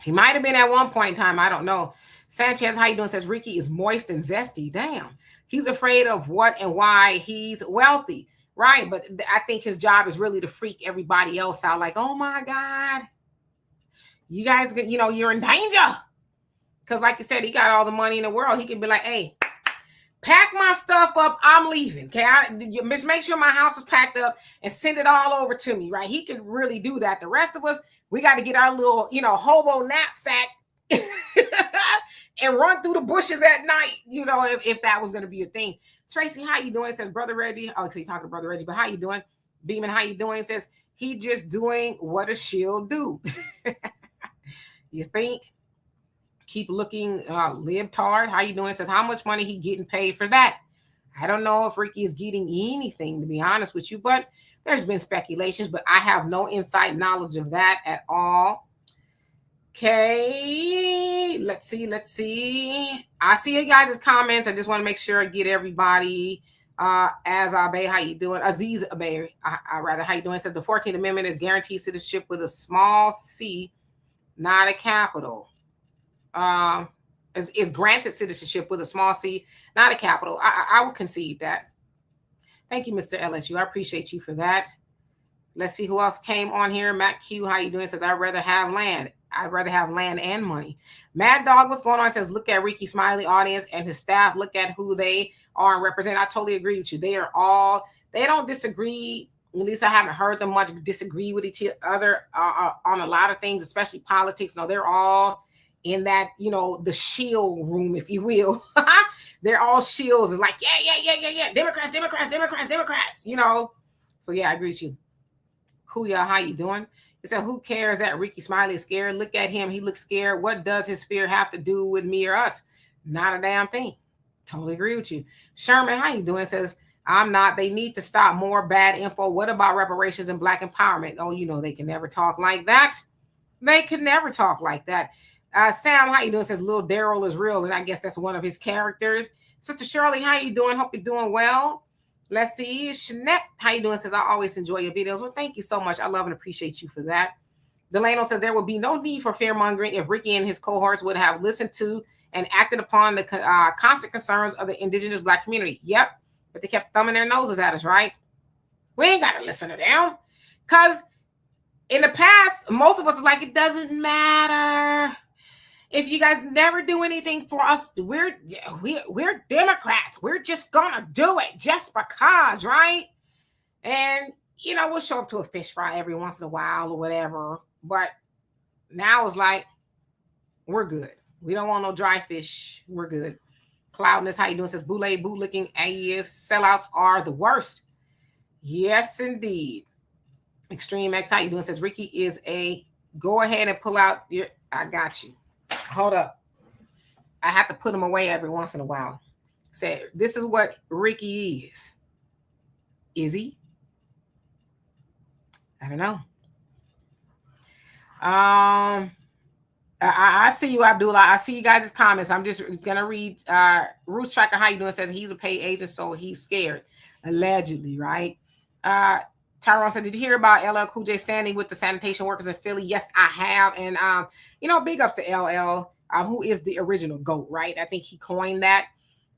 He might have been at one point in time. I don't know. Sanchez, how you doing? Says, Rickey is moist and zesty. Damn. He's afraid of what and why he's wealthy. Right. But I think his job is really to freak everybody else out. Like, oh my God, you guys, you're in danger. Because like you said, he got all the money in the world. He can be like, hey, pack my stuff up. I'm leaving. Okay. Just make sure my house is packed up and send it all over to me. Right. He can really do that. The rest of us, we got to get our little, hobo knapsack and run through the bushes at night, if that was going to be a thing. Tracy, how you doing? Says, Brother Reggie. Oh, he's talking to Brother Reggie, but how you doing? Beeman, how you doing? Says, he just doing what a shield do. You think? Keep looking libtard. How you doing? Says, how much money he getting paid for that? I don't know if Rickey is getting anything, to be honest with you, but there's been speculations, but I have no inside knowledge of that at all. Okay, let's see. I see you guys' comments. I just want to make sure I get everybody. As Abe, how you doing? Aziz Abe, how you doing? Says the 14th Amendment is guaranteed citizenship with a small c, not a capital. Is granted citizenship with a small c, not a capital. I will concede that. Thank you, Mr. LSU. I appreciate you for that. Let's see who else came on here. Matt Q, how you doing? Says, I'd rather have land. I'd rather have land and money. Mad Dog, what's going on? Says, look at Rickey Smiley audience and his staff. Look at who they are and represent. I totally agree with you. They don't disagree. At least I haven't heard them much disagree with each other on a lot of things, especially politics. No, they're all in that, the shield room, if you will. They're all shields. It's like, yeah. Democrats. So yeah, I agree with you. Kuya, how you doing? He said, who cares that Rickey Smiley is scared? Look at him. He looks scared. What does his fear have to do with me or us? Not a damn thing. Totally agree with you. Sherman, how you doing? Says, I'm not. They need to stop more bad info. What about reparations and Black empowerment? Oh, they can never talk like that. They can never talk like that. Sam, how you doing? Says, Lil Daryl is real. And I guess that's one of his characters. Sister Shirley, how you doing? Hope you're doing well. Let's see. Shanette, how you doing? Says, I always enjoy your videos. Well, thank you so much. I love and appreciate you for that. Delano says, there would be no need for fear mongering if Rickey and his cohorts would have listened to and acted upon the constant concerns of the indigenous Black community. Yep. But they kept thumbing their noses at us, right? We ain't got to listen to them. Because in the past, most of us are like, it doesn't matter. If you guys never do anything for us, we're Democrats. We're just gonna do it just because, right? And we'll show up to a fish fry every once in a while or whatever. But now it's like, we're good. We don't want no dry fish. We're good. Cloudness, how you doing? Says bootlicking AES sellouts are the worst. Yes, indeed. Extreme X, how you doing? Says Rickey is a go ahead and pull out your. I got you. Hold up. I have to put him away every once in a while. Say, this is what Rickey is. Is he? I don't know. I see you, Abdullah. I see you guys' comments. I'm just gonna read. Roots Tracker, how you doing? Says he's a paid agent, so he's scared. Allegedly, right? Tyrone said, did you hear about LL Cool J standing with the sanitation workers in Philly? Yes, I have. And, big ups to LL, who is the original GOAT, right? I think he coined that.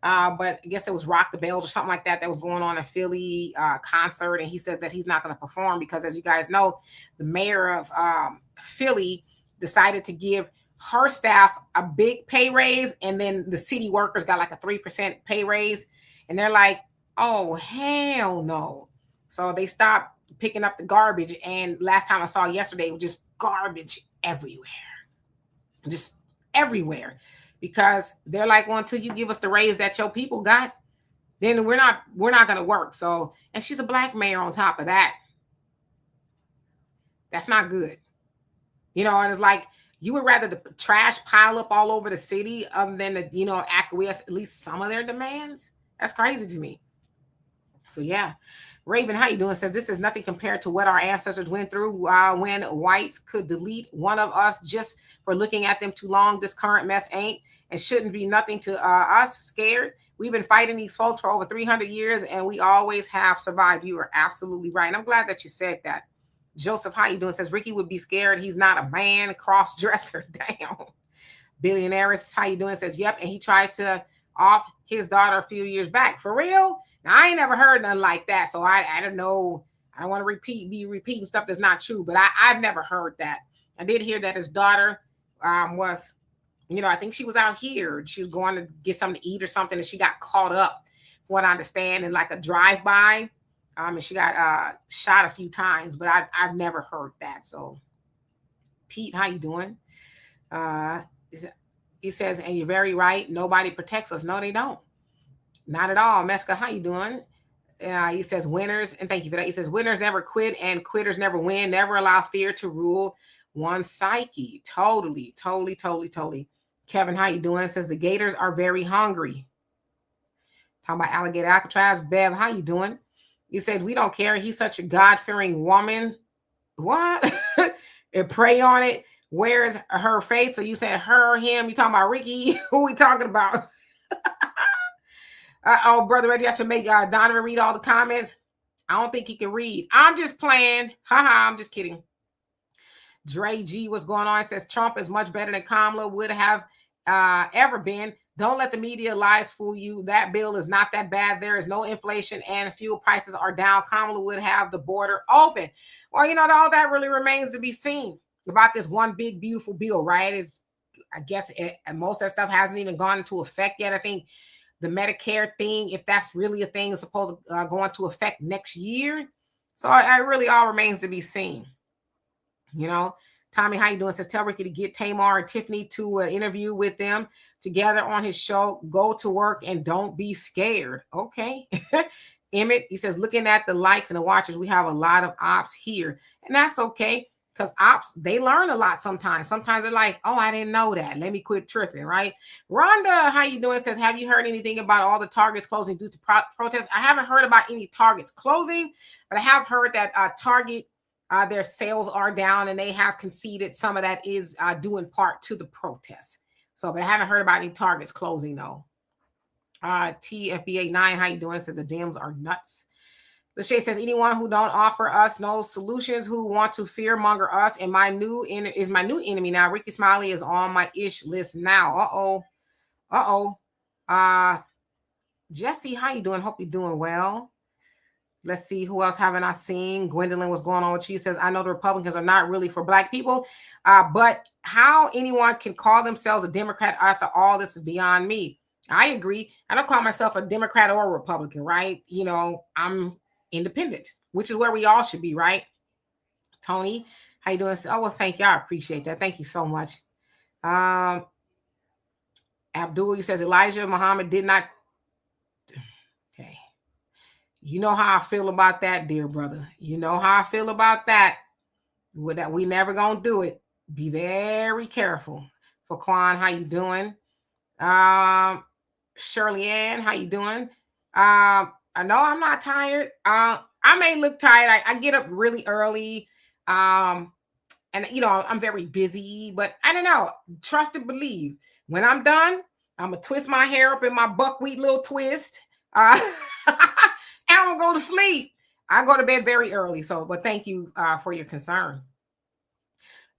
But I guess it was Rock the Bells or something like that was going on in Philly concert. And he said that he's not going to perform because, as you guys know, the mayor of Philly decided to give her staff a big pay raise. And then the city workers got like a 3% pay raise. And they're like, oh, hell no. So they stopped picking up the garbage. And last time I saw yesterday, it was just garbage everywhere. Just everywhere. Because they're like, well, until you give us the raise that your people got, then we're not going to work. So, and she's a black mayor on top of that. That's not good. You know, and it's like, you would rather the trash pile up all over the city other than to, you know, acquiesce at least some of their demands. That's crazy to me. So yeah. Raven, how you doing? Says this is nothing compared to what our ancestors went through when whites could delete one of us just for looking at them too long. This current mess ain't and shouldn't be nothing to us. Scared. We've been fighting these folks for over 300 years and we always have survived. You are absolutely right. And I'm glad that you said that. Joseph, how you doing? Says Ricky would be scared. He's not a man. Cross-dresser. Damn. Billionaire's, how you doing? Says, yep. And he tried to off his daughter a few years back. For real? Now, I ain't never heard nothing like that. So I don't know. I don't want to be repeating stuff that's not true, but I've never heard that. I did hear that his daughter was, you know, I think she was out here. She was going to get something to eat or something. And she got caught up, from what I understand, in like a drive-by. And she got shot a few times, but I've never heard that. So, Pete, how you doing? He says, and you're very right. Nobody protects us. No, they don't. Not at all. Meska, how you doing? He says, winners, and thank you for that. He says, winners never quit and quitters never win. Never allow fear to rule one's psyche. Totally. Kevin, how you doing? Says, the Gators are very hungry. Talking about alligator Alcatraz. Bev, how you doing? He said, we don't care. He's such a God-fearing woman. What? And pray on it. Where's her faith? So you said her, him. You talking about Ricky? Who we talking about? Oh, Brother Reggie, I should make Donovan read all the comments. I don't think he can read. I'm just playing. Haha, I'm just kidding. Dre G, what's going on? It says Trump is much better than Kamala would have ever been. Don't let the media lies fool you. That bill is not that bad. There is no inflation and fuel prices are down. Kamala would have the border open. Well, you know, all that really remains to be seen about this one big, beautiful bill, right? It's, I guess most of that stuff hasn't even gone into effect yet. I think the Medicare thing, if that's really a thing, is supposed to go into effect next year. So it really all remains to be seen. You know, Tommy, how you doing? Says, tell Ricky to get Tamar and Tiffany to an interview with them together on his show. Go to work and don't be scared. Okay. Emmett, he says, looking at the likes and the watchers, we have a lot of ops here. And that's okay. Because ops, they learn a lot sometimes. Sometimes they're like, oh, I didn't know that. Let me quit tripping, right? Rhonda, how you doing? Says, have you heard anything about all the Targets closing due to protests? I haven't heard about any Targets closing, but I have heard that Target, their sales are down and they have conceded some of that is due in part to the protests. So, but I haven't heard about any Targets closing, though. TFBA9, how you doing? Says, the Dems are nuts. Lachey says, anyone who don't offer us no solutions, who want to fearmonger us, and is my new enemy now. Rickey Smiley is on my ish list now. Jesse, how you doing? Hope you're doing well. Let's see, who else haven't I seen? Gwendolyn, what's going on with you? Says, I know the Republicans are not really for black people, but how anyone can call themselves a Democrat after all this is beyond me. I agree. I don't call myself a Democrat or a Republican, right? You know, I'm independent, which is where we all should be, right? Tony, how you doing? Oh, well, thank you. I appreciate that. Thank you so much. Abdul, you says Elijah Muhammad did not. Okay. You know how I feel about that, dear brother. You know how I feel about that. That we never gonna do it. Be very careful. For Quan, how you doing? Shirley Ann, how you doing? I know I'm not tired. I may look tired. I get up really early. And you know, I'm very busy, but I don't know. Trust and believe. When I'm done, I'm gonna twist my hair up in my buckwheat little twist. And I'm gonna go to sleep. I go to bed very early. So, but thank you for your concern.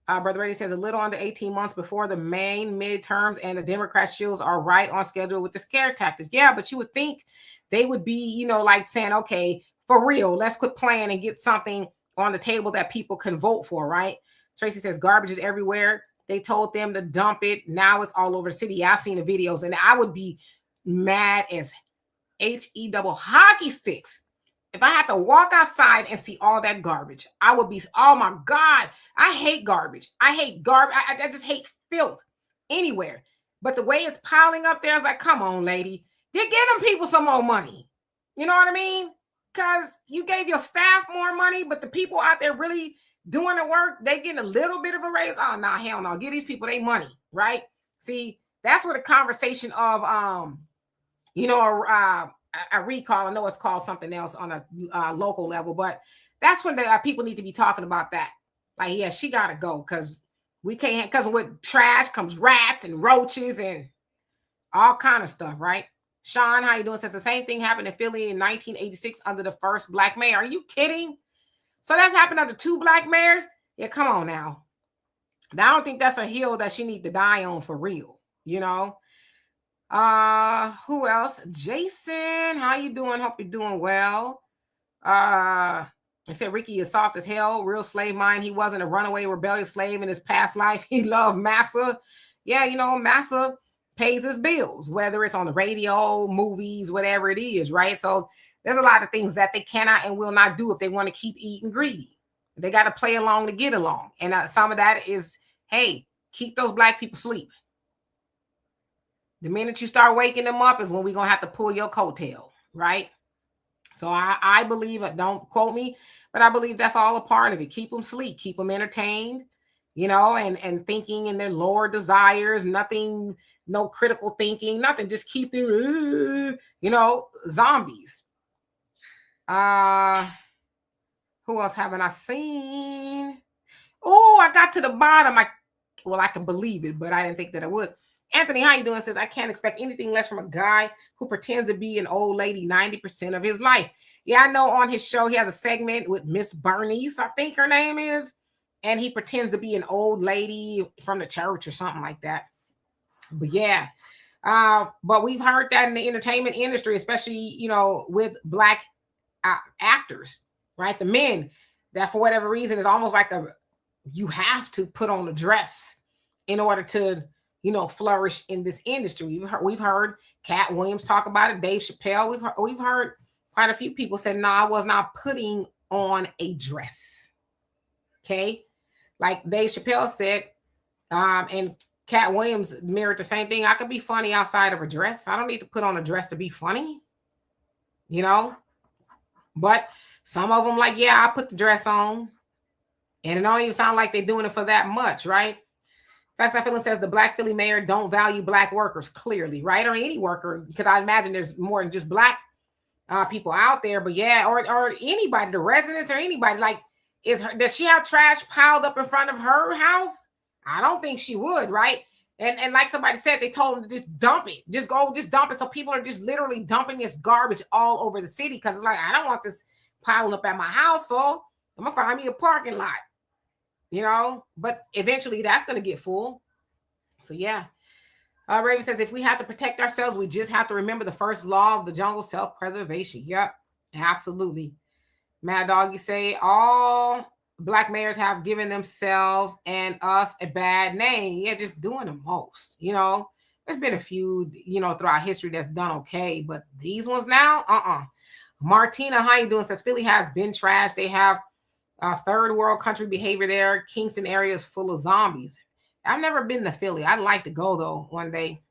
Brother Ray says a little under 18 months before the main midterms, and the Democrat shields are right on schedule with the scare tactics. Yeah, but you would think they would be, like saying, okay, for real, let's quit playing and get something on the table that people can vote for, right? Tracy says garbage is everywhere. They told them to dump it. Now it's all over the city. I've seen the videos, and I would be mad as HE double hockey sticks if I had to walk outside and see all that garbage. I would be, oh my God, I hate garbage. I hate garbage. I just hate filth anywhere. But the way it's piling up there is like, come on, lady, get them people some more money. You know what I mean? Because you gave your staff more money, but the people out there really doing the work, they getting a little bit of a raise. Oh, nah, hell no. Give these people their money, right? See, that's where the conversation of, a recall. I know it's called something else on a local level, but that's when the people need to be talking about that. Like, yeah, she got to go because we can't, because with trash comes rats and roaches and all kind of stuff, right? Sean, how you doing? Says the same thing happened in Philly in 1986 under the first black mayor. Are you kidding? So that's happened under 2 black mayors? Yeah, come on now. I don't think that's a hill that she need to die on for real, Who else? Jason, how you doing? Hope you're doing well. I said Rickey is soft as hell, real slave mind. He wasn't a runaway rebellious slave in his past life. He loved massa. Yeah, massa pays his bills, whether it's on the radio, movies, whatever it is, right? So there's a lot of things that they cannot and will not do if they want to keep eating greedy. They got to play along to get along. And some of that is, hey, keep those black people sleeping. The minute you start waking them up is when we're going to have to pull your coattail, right? So I believe, don't quote me, but I believe that's all a part of it. Keep them sleep, keep them entertained, and thinking in their lower desires, nothing, no critical thinking, nothing. Just keep them, zombies. Who else haven't I seen? Oh, I got to the bottom. I can believe it, but I didn't think that I would. Anthony, how you doing? Says, I can't expect anything less from a guy who pretends to be an old lady 90% of his life. Yeah, I know on his show, he has a segment with Miss Bernice, I think her name is, and he pretends to be an old lady from the church or something like that. But yeah, but we've heard that in the entertainment industry, especially, with black actors, right? The men that for whatever reason is almost like you have to put on a dress in order to, flourish in this industry. We've heard Cat Williams talk about it, Dave Chappelle. We've heard quite a few people say, no, I was not putting on a dress. Okay. Like Dave Chappelle said, and Cat Williams mirrored the same thing. I could be funny outside of a dress. I don't need to put on a dress to be funny, but some of them like, yeah, I put the dress on, and it don't even sound like they're doing it for that much, right? Facts I Feeling says the Black Philly mayor don't value black workers, clearly, right? Or any worker, because I imagine there's more than just black people out there. But yeah, or anybody, the residents or anybody. Like, does she have trash piled up in front of her house? I don't think she would, right? And like somebody said, they told them to just dump it. Just dump it. So people are just literally dumping this garbage all over the city because it's like, I don't want this piling up at my house, so I'm gonna find me a parking lot. But eventually that's going to get full. So yeah. Raven says, if we have to protect ourselves, we just have to remember the first law of the jungle, self-preservation. Yep, absolutely. Mad Dog, you say all black mayors have given themselves and us a bad name. Yeah, just doing the most. There's been a few, throughout history that's done okay, but these ones now, Martina, how you doing? Says Philly has been trashed. They have third world country behavior there. Kingston area is full of zombies. I've never been to Philly. I'd like to go though one day.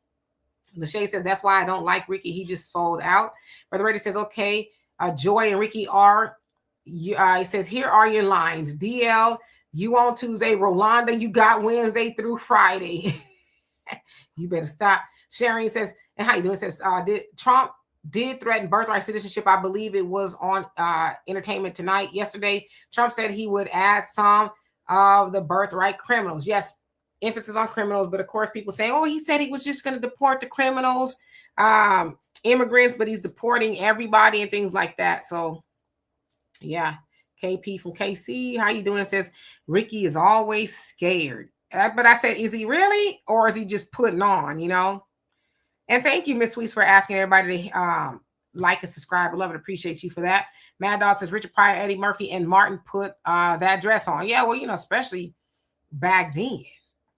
Lachey says that's why I don't like Rickey. He just sold out. Brother Reddy says, okay, Joy and Rickey are. He says, here are your lines. DL, you on Tuesday. Rolanda, you got Wednesday through Friday. You better stop. Sharon says, and how you doing? Says, Trump did threaten birthright citizenship. I believe it was on Entertainment Tonight yesterday. Trump said he would add some of the birthright criminals. Yes, emphasis on criminals, but of course people saying, oh, he said he was just going to deport the criminals, immigrants, but he's deporting everybody and things like that. So yeah. KP from KC, how you doing? Says Rickey is always scared. But I said, is he really, or is he just putting on? And thank you, Miss Sweets, for asking everybody to like and subscribe. I love and appreciate you for that. Mad Dog says Richard Pryor, Eddie Murphy, and Martin put that dress on. Yeah, well, especially back then.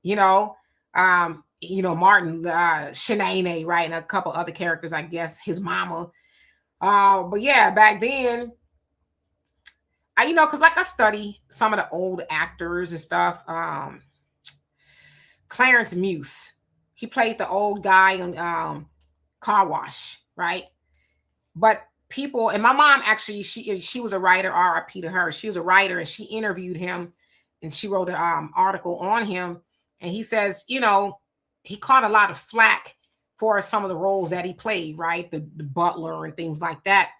Martin, Shanae, right, and a couple other characters, I guess, his mama. But yeah, back then, because like I study some of the old actors and stuff. Clarence Muse, he played the old guy on Car Wash, right? But people, and my mom actually, she was a writer, RIP to her. She was a writer, and she interviewed him, and she wrote an article on him. And he says, he caught a lot of flack for some of the roles that he played, right? The butler and things like that.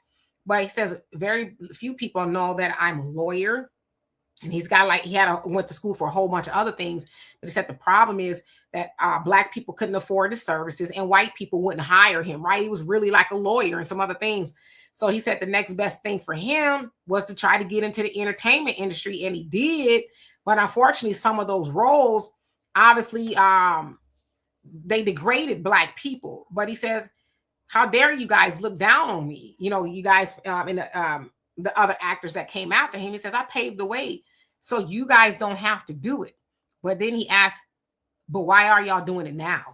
But he says very few people know that I'm a lawyer. And he's got went to school for a whole bunch of other things. But he said the problem is that Black people couldn't afford the services and white people wouldn't hire him, right? He was really like a lawyer and some other things. So he said the next best thing for him was to try to get into the entertainment industry. And he did. But unfortunately, some of those roles, obviously, they degraded Black people. But he says, how dare you guys look down on me? You guys in the other actors that came after him. He says, I paved the way so you guys don't have to do it. But then he asked, but why are y'all doing it now?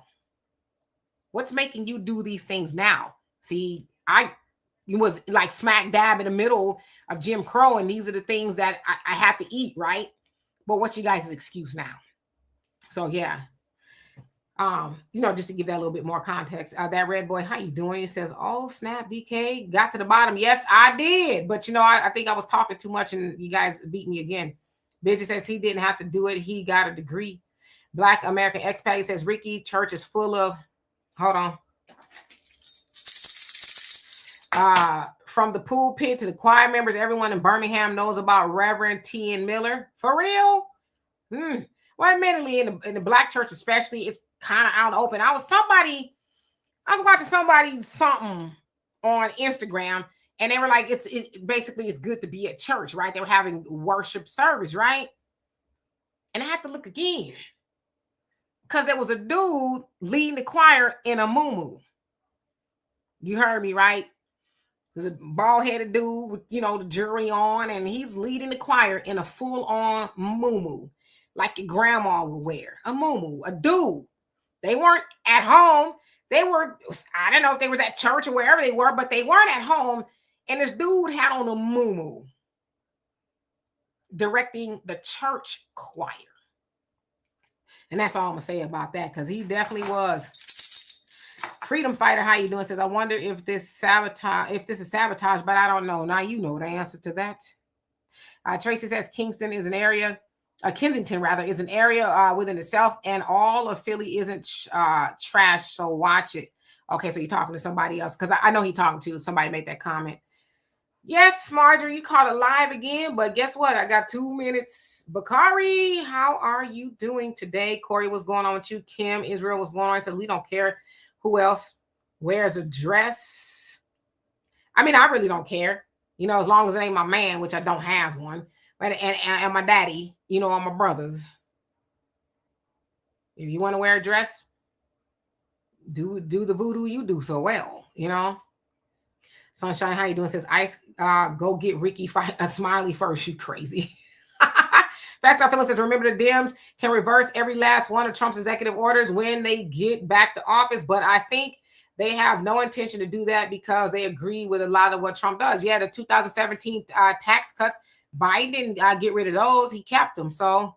What's making you do these things now? See, I was like smack dab in the middle of Jim Crow, and these are the things that I have to eat, right? But what's you guys' excuse now? So yeah. Just to give that a little bit more context, that red boy, how you doing? He says, oh, snap, DK, got to the bottom. Yes, I did. But, I think I was talking too much and you guys beat me again. Bitch says he didn't have to do it. He got a degree. Black American expat says, Rickey, church is full of, hold on. From the pulpit to the choir members, everyone in Birmingham knows about Reverend T.N. Miller. For real? Well, admittedly, in the Black church especially, it's kind of out open. I was watching something on Instagram, and they were like, it's good to be at church, right? They were having worship service, right? And I had to look again because there was a dude leading the choir in a muumuu. You heard me, right? There's a bald-headed dude with, the jewelry on, and he's leading the choir in a full-on muumuu, like your grandma would wear. A muumuu, a dude. They weren't at home. They were, I don't know if they were at church or wherever they were, but they weren't at home. And this dude had on a muumuu directing the church choir. And that's all I'm going to say about that, because he definitely was. Freedom Fighter, how you doing? Says, I wonder if this is sabotage, but I don't know. Now you know the answer to that. Tracy says Kensington is an area within itself, and all of Philly isn't trash, so watch it. Okay, so you're talking to somebody else, because I know he's talking to somebody. Made that comment. Yes, Marjorie, you caught it live again, but guess what? I got 2 minutes. Bakari, how are you doing today? Corey, what's going on with you? Kim, Israel, what's going on? He says, we don't care who else wears a dress. I mean, I really don't care, as long as it ain't my man, which I don't have one. And my daddy, all my brothers. If you want to wear a dress, do the voodoo you do so well, Sunshine, how you doing? Says, Ice, go get Rickey Smiley first. You crazy. Facts Out Phyllis says, remember the Dems can reverse every last one of Trump's executive orders when they get back to office. But I think they have no intention to do that because they agree with a lot of what Trump does. Yeah, the 2017 tax cuts, Biden didn't get rid of those. He kept them. So,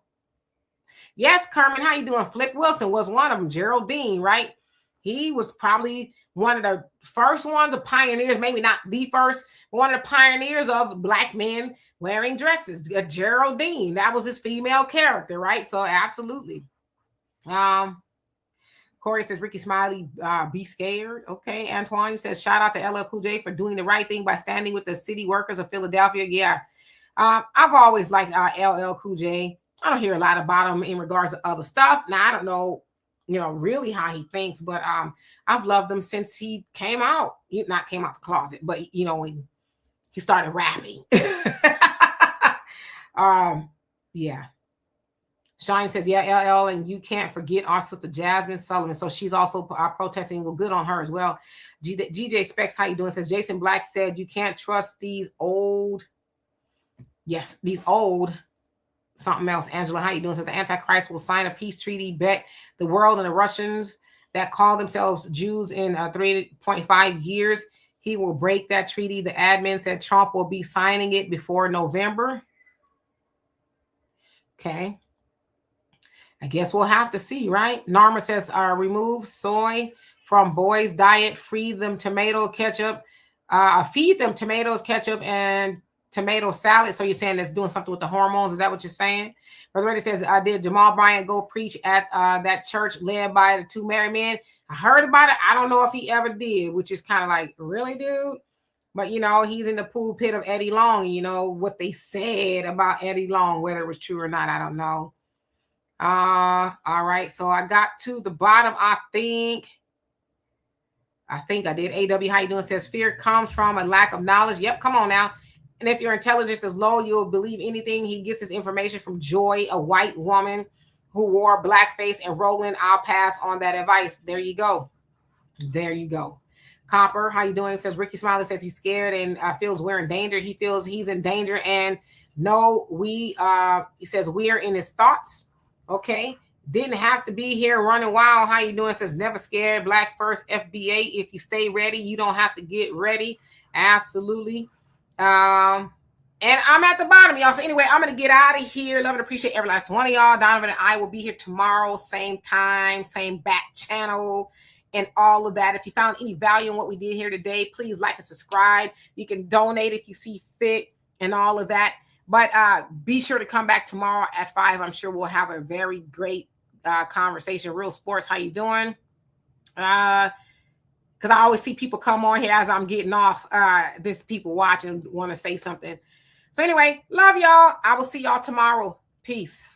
yes, Carmen, how you doing? Flick Wilson was one of them. Geraldine, right? He was probably one of the first ones of pioneers, maybe not the first, but one of the pioneers of Black men wearing dresses. Geraldine, that was his female character, right? So, absolutely. Corey says, Rickey Smiley, be scared. Okay. Antoine says, shout out to LL Cool J for doing the right thing by standing with the city workers of Philadelphia. Yeah. I've always liked LL Cool J. I don't hear a lot about him in regards to other stuff. Now, I don't know, really how he thinks, but I've loved him since he came out. Not came out the closet, but, when he started rapping. Yeah. Shine says, yeah, LL, and you can't forget our sister Jasmine Sullivan. So she's also protesting. Well, good on her as well. GJ Specs, how you doing? Says Jason Black said you can't trust these old. Yes, these old. Something else. Angela, how you doing? Says the Antichrist will sign a peace treaty, bet the world and the Russians that call themselves Jews in 3.5 years. He will break that treaty. The admin said Trump will be signing it before November. Okay. I guess we'll have to see, right? Norma says, remove soy from boys' diet, feed them tomato ketchup, feed them tomatoes, ketchup, and tomato salad. So you're saying that's doing something with the hormones? Is that what you're saying? Brother Reddy says, did Jamal Bryant go preach at that church led by the two married men? I heard about it. I don't know if he ever did, which is kind of like, really, dude? But, you know, he's in the pulpit of Eddie Long. You know, what they said about Eddie Long, whether it was true or not, I don't know. All right. So I got to the bottom. I think I did. AW, how you doing? Says fear comes from a lack of knowledge. Yep. Come on now. And if your intelligence is low, you'll believe anything. He gets his information from Joy, a white woman who wore blackface, and Roland, I'll pass on that advice. There you go. There you go. Copper, how you doing? Says Rickey Smiley says he's scared and feels we're in danger. He feels he's in danger. And no, he says we're in his thoughts. Okay. Didn't have to be here running wild. How you doing? Says never scared. Black first FBA. If you stay ready, you don't have to get ready. Absolutely. And I'm at the bottom, y'all. So anyway, I'm going to get out of here. Love and appreciate every last one of y'all. Donovan and I will be here tomorrow. Same time, same back channel, and all of that. If you found any value in what we did here today, please like and subscribe. You can donate if you see fit and all of that. But be sure to come back tomorrow at 5. I'm sure we'll have a very great conversation. Real Sports, how you doing? Because I always see people come on here as I'm getting off. There's people watching want to say something. So anyway, love y'all. I will see y'all tomorrow. Peace.